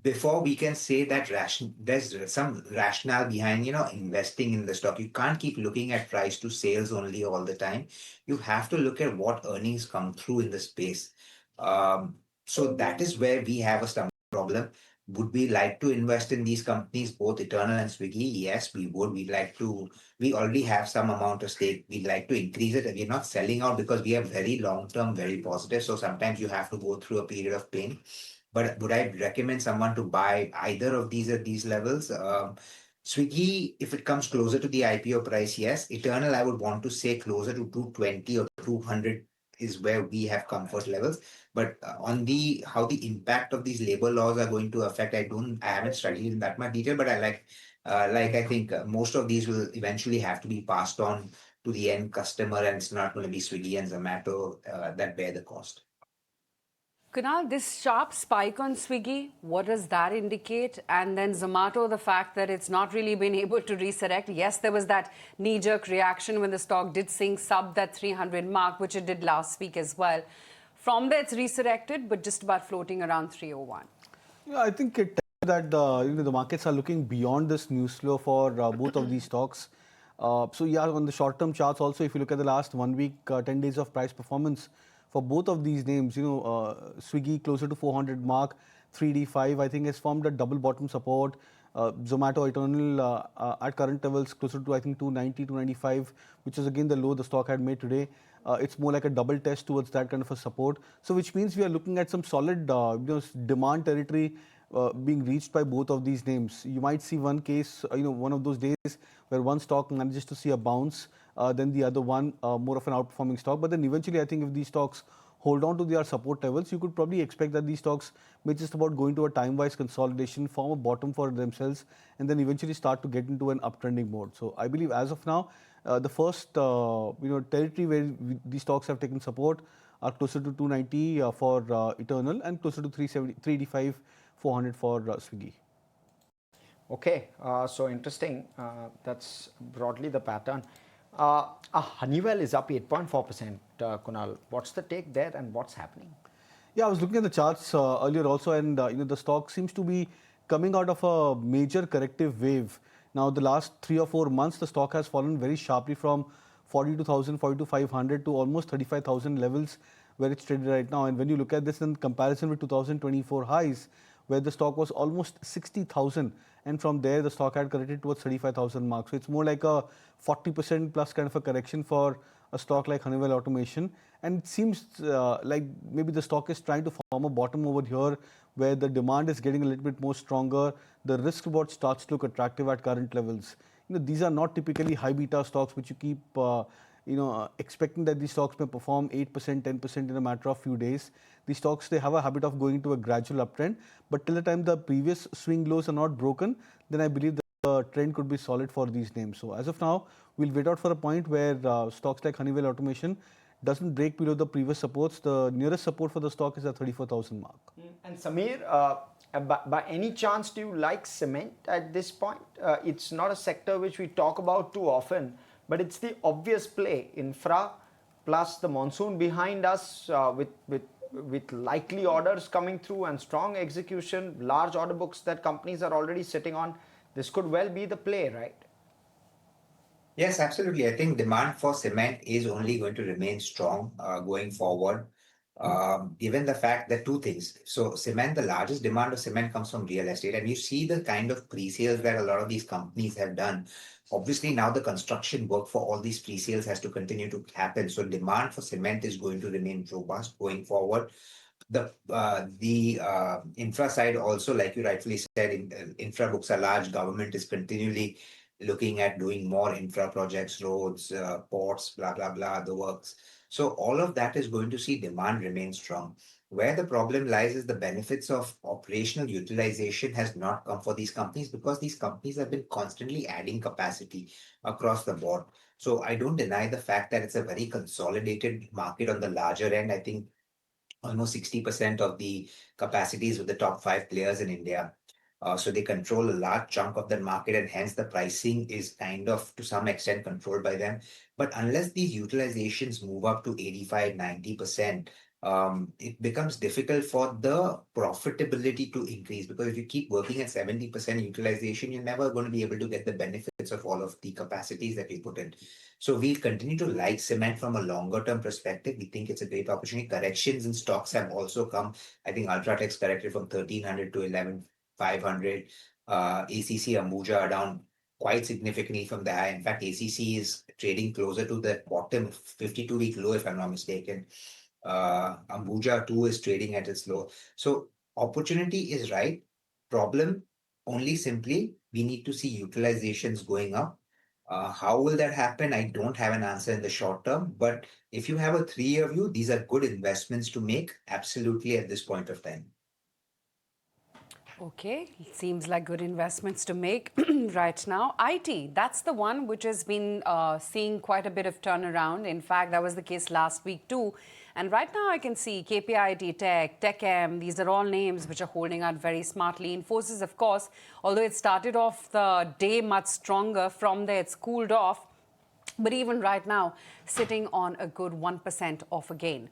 Before we can say that there's some rationale behind investing in the stock. You can't keep looking at price to sales only all the time. You have to look at what earnings come through in the space. So that is where we have a stumbling problem. Would we like to invest in these companies, both Eternal and Swiggy? Yes, we would. We already have some amount of stake. We'd like to increase it. We're not selling out because we are very long-term, very positive. So sometimes you have to go through a period of pain. But would I recommend someone to buy either of these at these levels? Swiggy, if it comes closer to the IPO price, yes. Eternal, I would want to say closer to 220 or 200 is where we have comfort levels. But on how the impact of these labor laws are going to affect, I haven't studied in that much detail, but I think most of these will eventually have to be passed on to the end customer, and it's not going to be Swiggy and Zomato that bear the cost. Kunal, this sharp spike on Swiggy, what does that indicate? And then Zomato, the fact that it's not really been able to resurrect. Yes, there was that knee-jerk reaction when the stock did sink sub that 300 mark, which it did last week as well. From there, it's resurrected, but just about floating around 301. Yeah, I think it tells that the markets are looking beyond this news flow for both of these stocks. So yeah, on the short-term charts also, if you look at the last 1 week, 10 days of price performance, for both of these names, Swiggy closer to 400 mark, 3D5, I think has formed a double bottom support. Zomato Eternal at current levels closer to I think 290, 295, which is again the low the stock had made today. It's more like a double test towards that kind of a support. So which means we are looking at some solid demand territory being reached by both of these names. You might see one case, one of those days where one stock manages to see a bounce, then the other one more of an outperforming stock. But then eventually, I think if these stocks hold on to their support levels, you could probably expect that these stocks may just about go into a time-wise consolidation, form a bottom for themselves, and then eventually start to get into an uptrending mode. So I believe as of now, the first territory where these stocks have taken support are closer to 290 for Eternal and closer to 385, 400 for Swiggy. Okay, so interesting. That's broadly the pattern. Honeywell is up 8.4%, Kunal. What's the take there and what's happening? Yeah, I was looking at the charts earlier also, and the stock seems to be coming out of a major corrective wave. Now, the last 3 or 4 months, the stock has fallen very sharply from 42,000, 42,500 to almost 35,000 levels where it's traded right now. And when you look at this in comparison with 2024 highs, where the stock was almost 60,000, and from there the stock had corrected towards 35,000 mark. So it's more like a 40% plus kind of a correction for a stock like Honeywell Automation. And it seems like maybe the stock is trying to form a bottom over here where the demand is getting a little bit more stronger. The risk reward starts to look attractive at current levels. These are not typically high beta stocks which you keep expecting that these stocks may perform 8%, 10% in a matter of few days. These stocks, they have a habit of going to a gradual uptrend, but till the time the previous swing lows are not broken, then I believe the trend could be solid for these names. So as of now, we'll wait out for a point where stocks like Honeywell Automation doesn't break below the previous supports. The nearest support for the stock is at 34,000 mark. And Samir, by any chance, do you like cement at this point? It's not a sector which we talk about too often, but it's the obvious play. Infra plus the monsoon behind us with likely orders coming through and strong execution, large order books that companies are already sitting on. This could well be the play, right? Yes, absolutely. I think demand for cement is only going to remain strong going forward, given the fact that two things. So cement, the largest demand of cement comes from real estate. And you see the kind of pre-sales that a lot of these companies have done. Obviously, now the construction work for all these pre-sales has to continue to happen. So demand for cement is going to remain robust going forward. The infra side also, like you rightfully said, infra books are large. Government is continually looking at doing more infra projects, roads, ports, blah, blah, blah, the works. So all of that is going to see demand remain strong. Where the problem lies is the benefits of operational utilization has not come for these companies because these companies have been constantly adding capacity across the board. So I don't deny the fact that it's a very consolidated market on the larger end. I think almost 60% of the capacities with the top 5 players in India. So they control a large chunk of the market, and hence the pricing is kind of to some extent controlled by them. But unless these utilizations move up to 85, 90%, it becomes difficult for the profitability to increase, because if you keep working at 70% utilization, you're never going to be able to get the benefits of all of the capacities that you put in. So we continue to like cement from a longer term perspective. We think it's a great opportunity. Corrections in stocks have also come. I think Ultratech's corrected from 1,300 to 11,500. ACC, Ambuja are down quite significantly from the high. In fact, ACC is trading closer to the bottom 52-week low, if I'm not mistaken. Ambuja too is trading at its low. So opportunity is right. Problem only simply we need to see utilizations going up. How will that happen? I don't have an answer in the short term, but if you have a 3-year view, these are good investments to make absolutely at this point of time. Okay, it seems like good investments to make right now. IT, that's the one which has been seeing quite a bit of turnaround. In fact, that was the case last week too. And right now I can see KPIT Tech, TechM, these are all names which are holding out very smartly. Infosys, of course, although it started off the day much stronger, from there it's cooled off. But even right now, sitting on a good 1% off again.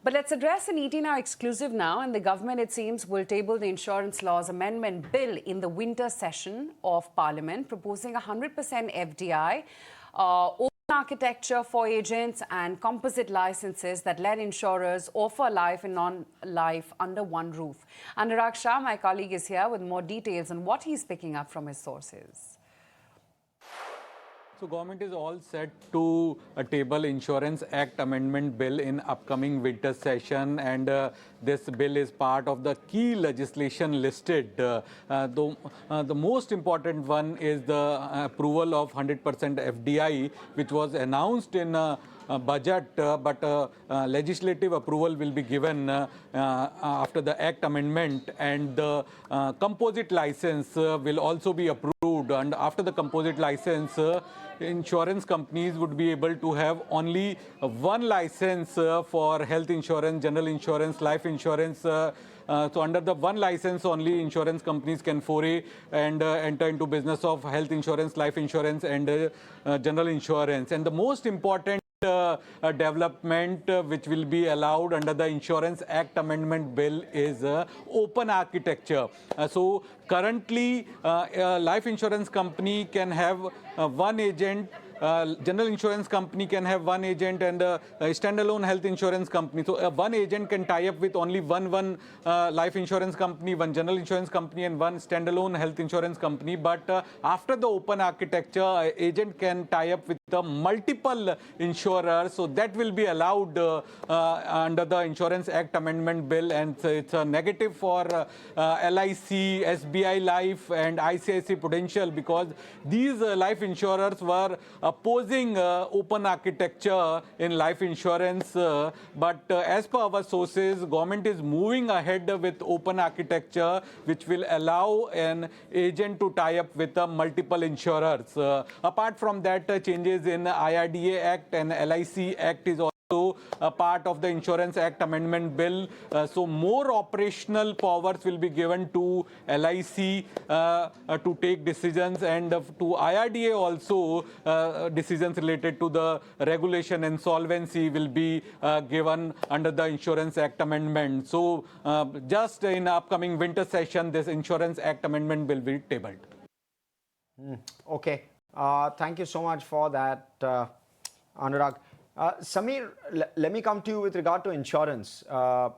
But let's address an ET Now exclusive now. And the government, it seems, will table the Insurance Laws Amendment Bill in the winter session of Parliament, proposing 100% FDI, open architecture for agents and composite licenses that let insurers offer life and non-life under one roof. Anurag Shah, my colleague, is here with more details on what he's picking up from his sources. So government is all set to table Insurance Act Amendment Bill in upcoming winter session, and this bill is part of the key legislation listed. The most important one is the approval of 100% FDI, which was announced in budget, but legislative approval will be given after the Act amendment, and the composite license will also be approved. And after the composite license, insurance companies would be able to have only one license for health insurance, general insurance, life insurance. So under the one license only, insurance companies can foray and enter into business of health insurance, life insurance, and general insurance. And the most important development which will be allowed under the Insurance Act Amendment Bill is open architecture. So currently, a life insurance company can have one agent, general insurance company can have one agent, and a standalone health insurance company. So one agent can tie up with only one life insurance company, one general insurance company, and one standalone health insurance company. But after the open architecture, agent can tie up with the multiple insurers. So that will be allowed under the Insurance Act Amendment Bill, and it's a negative for LIC, SBI Life, and ICICI Prudential, because these life insurers were opposing open architecture in life insurance. But as per our sources, government is moving ahead with open architecture, which will allow an agent to tie up with multiple insurers. Apart from that, changes in IRDA Act and LIC Act is also a part of the Insurance Act Amendment Bill. So more operational powers will be given to LIC to take decisions, and to IRDA also decisions related to the regulation and solvency will be given under the Insurance Act Amendment. So just in upcoming winter session, this Insurance Act Amendment will be tabled. Okay. Thank you so much for that, Anurag. Samir, let me come to you with regard to insurance. Are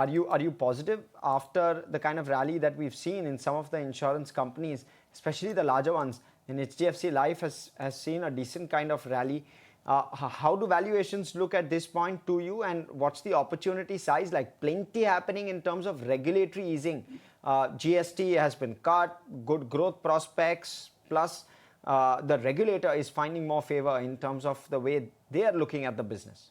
you positive after the kind of rally that we've seen in some of the insurance companies, especially the larger ones? And HDFC Life has seen a decent kind of rally. How do valuations look at this point to you, and what's the opportunity size? Like, plenty happening in terms of regulatory easing. GST has been cut, good growth prospects, plus the regulator is finding more favor in terms of the way they are looking at the business.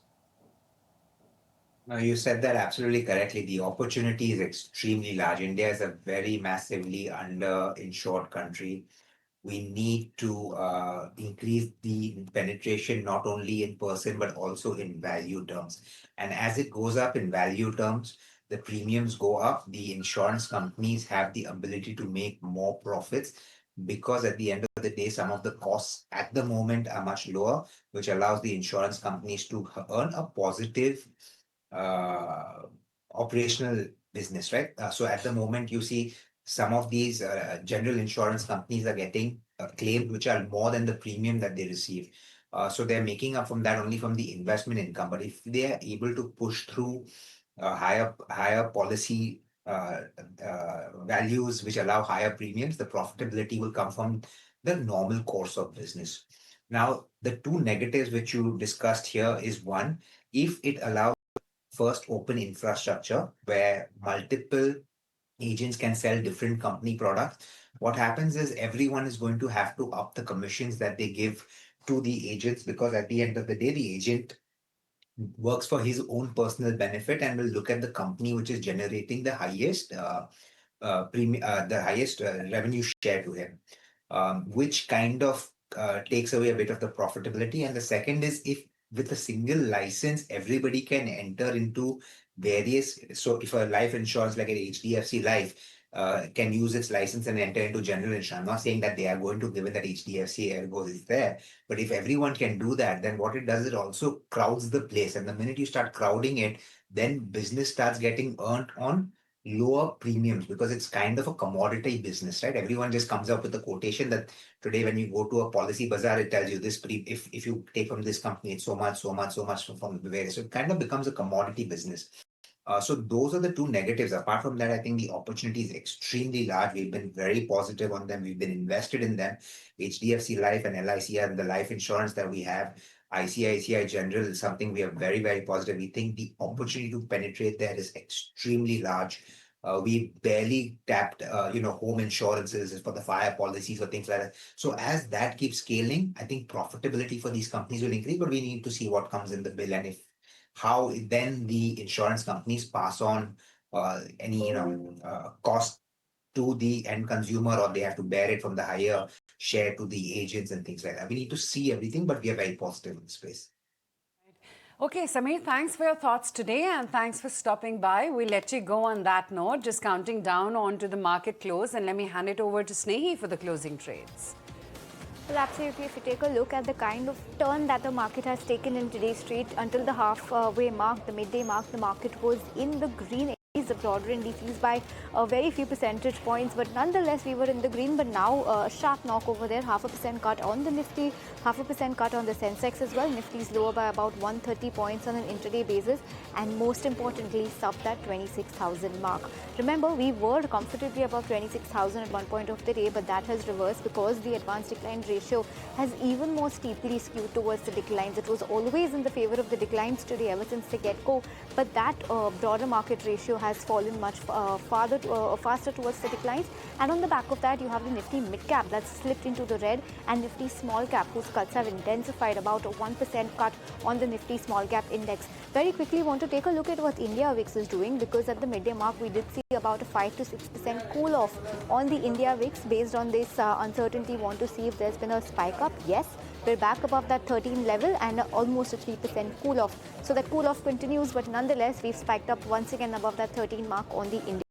No, you said that absolutely correctly. The opportunity is extremely large. India is a very massively under-insured country. We need to increase the penetration not only in person but also in value terms. And as it goes up in value terms, the premiums go up. The insurance companies have the ability to make more profits, because at the end of the day, some of the costs at the moment are much lower, which allows the insurance companies to earn a positive operational business, right? So at the moment, you see some of these general insurance companies are getting claims which are more than the premium that they receive. So they're making up from that only from the investment income. But if they are able to push through higher policy values which allow higher premiums, the profitability will come from the normal course of business. Now, the two negatives which you discussed here is, one, if it allows first open infrastructure where multiple agents can sell different company products, what happens is everyone is going to have to up the commissions that they give to the agents, because at the end of the day, the agent works for his own personal benefit and will look at the company which is generating the highest revenue share to him, which kind of takes away a bit of the profitability. And the second is, if with a single license, everybody can enter into various. So if a life insurance like an HDFC Life can use its license and enter into general insurance, I'm not saying that they are going to, given that HDFC Ergo is there, but if everyone can do that, then what it does, it also crowds the place. And the minute you start crowding it, then business starts getting earned on lower premiums, because it's kind of a commodity business, right? Everyone just comes up with a quotation that today when you go to a policy bazaar, it tells you this if you take from this company, it's so much from the various. So it kind of becomes a commodity business. So those are the two negatives. Apart from that, I think the opportunity is extremely large. We've been very positive on them. We've been invested in them. HDFC Life and LIC and the life insurance that we have. ICICI General is something we are very, very positive. We think the opportunity to penetrate there is extremely large. We barely tapped, home insurances for the fire policies or things like that. So as that keeps scaling, I think profitability for these companies will increase, but we need to see what comes in the bill and how then the insurance companies pass on any cost to the end consumer, or they have to bear it from the higher share to the agents and things like that. We need to see everything, but we are very positive in the space. Okay, Sameer, thanks for your thoughts today and thanks for stopping by. We'll let you go on that note, just counting down onto the market close, and let me hand it over to Snehi for the closing trades. Well, absolutely. If you take a look at the kind of turn that the market has taken in today's trade, until the halfway mark, the midday mark, the market was in the green. The broader indices by very few percentage points, but nonetheless we were in the green. But now a sharp knock over there, 0.5% cut on the Nifty, 0.5% cut on the Sensex as well. Nifty is lower by about 130 points on an intraday basis, and most importantly sub that 26,000 mark. Remember, we were comfortably above 26,000 at one point of the day, but that has reversed because the advanced decline ratio has even more steeply skewed towards the declines. It was always in the favor of the declines today ever since the get-go, but that broader market ratio has fallen much faster towards the declines, and on the back of that you have the Nifty mid-cap that's slipped into the red, and Nifty small-cap whose cuts have intensified, about a 1% cut on the Nifty small-cap index. Very quickly want to take a look at what India VIX is doing, because at the midday mark we did see about a 5 to 6% cool off on the India VIX. Based on this uncertainty, want to see if there's been a spike up. Yes, we're back above that 13 level and almost a 3% cool off. So that cool off continues, but nonetheless we've spiked up once again above that 13 mark on the index.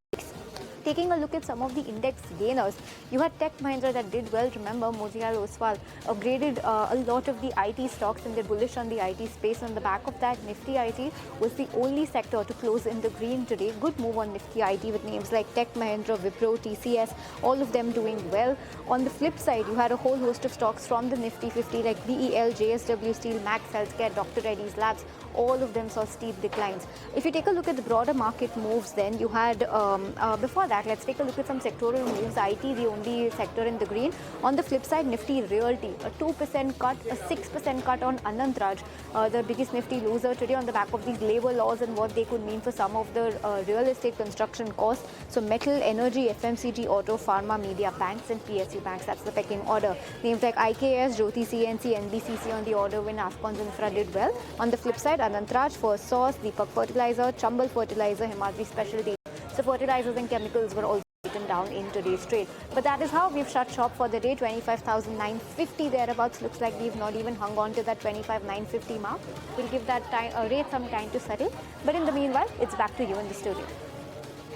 Taking a look at some of the index gainers, you had Tech Mahindra that did well. Remember, Motilal Oswal upgraded a lot of the IT stocks, and they're bullish on the IT space. On the back of that, Nifty IT was the only sector to close in the green today. Good move on Nifty IT with names like Tech Mahindra, Wipro, TCS, all of them doing well. On the flip side, you had a whole host of stocks from the Nifty 50 like BEL, JSW Steel, Max Healthcare, Dr. Reddy's Labs. All of them saw steep declines. If you take a look at the broader market moves, then you had, before that, let's take a look at some sectoral moves. IT, the only sector in the green. On the flip side, Nifty Realty, a 2% cut, a 6% cut on Anant Raj, the biggest Nifty loser today on the back of these labor laws and what they could mean for some of the real estate construction costs. So metal, energy, FMCG, auto, pharma, media, banks and PSU banks, that's the pecking order. Names like IKS, Jyoti CNC, NBCC on the order when Afcons Infra did well. On the flip side, Anant Raj, First Source, Deepak Fertilizer, Chambal Fertilizer, Himadri Specialty. So fertilizers and chemicals were also taken down in today's trade. But that is how we've shut shop for the day. 25,950 thereabouts. Looks like we've not even hung on to that 25,950 mark. We'll give that rate some time to settle. But in the meanwhile, it's back to you in the studio.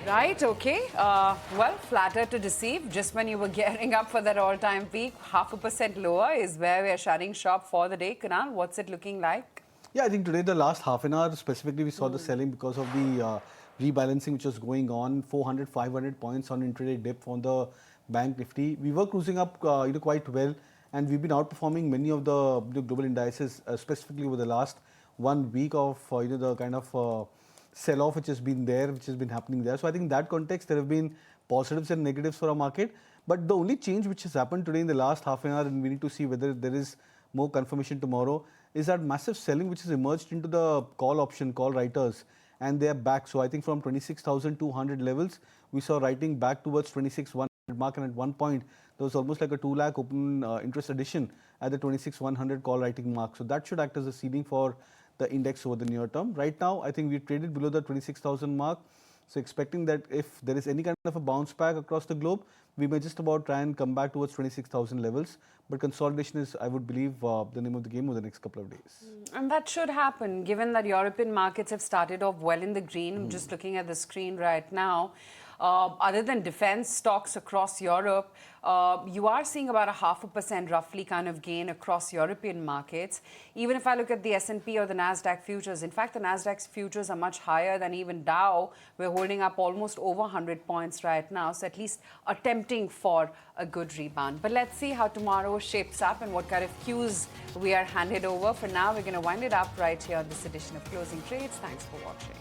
Right, okay. Well, flattered to deceive. Just when you were gearing up for that all-time peak, 0.5% lower is where we're shutting shop for the day. Kunal, what's it looking like? Yeah, I think today, the last half an hour specifically, we saw the selling because of the rebalancing which was going on. 400, 500 points on intraday dip on the Bank Nifty. We were cruising up quite well, and we've been outperforming many of the global indices, specifically over the last 1 week of the kind of sell-off which has been there, which has been happening there. So I think in that context, there have been positives and negatives for our market. But the only change which has happened today in the last half an hour, and we need to see whether there is more confirmation tomorrow, is that massive selling which has emerged into the call option, call writers, and they are back. So I think from 26,200 levels, we saw writing back towards 26,100 mark, and at one point, there was almost like a 2 lakh open interest addition at the 26,100 call writing mark. So that should act as a ceiling for the index over the near term. Right now, I think we traded below the 26,000 mark. So expecting that if there is any kind of a bounce back across the globe, we may just about try and come back towards 26,000 levels. But consolidation is, I would believe, the name of the game over the next couple of days. And that should happen, given that European markets have started off well in the green. I'm just looking at the screen right now. Other than defense stocks across Europe, you are seeing about a 0.5% roughly kind of gain across European markets. Even if I look at the S&P or the Nasdaq futures, in fact, the Nasdaq's futures are much higher than even Dow. We're holding up almost over 100 points right now, so at least attempting for a good rebound. But let's see how tomorrow shapes up and what kind of cues we are handed over. For now, we're going to wind it up right here on this edition of Closing Trades. Thanks for watching.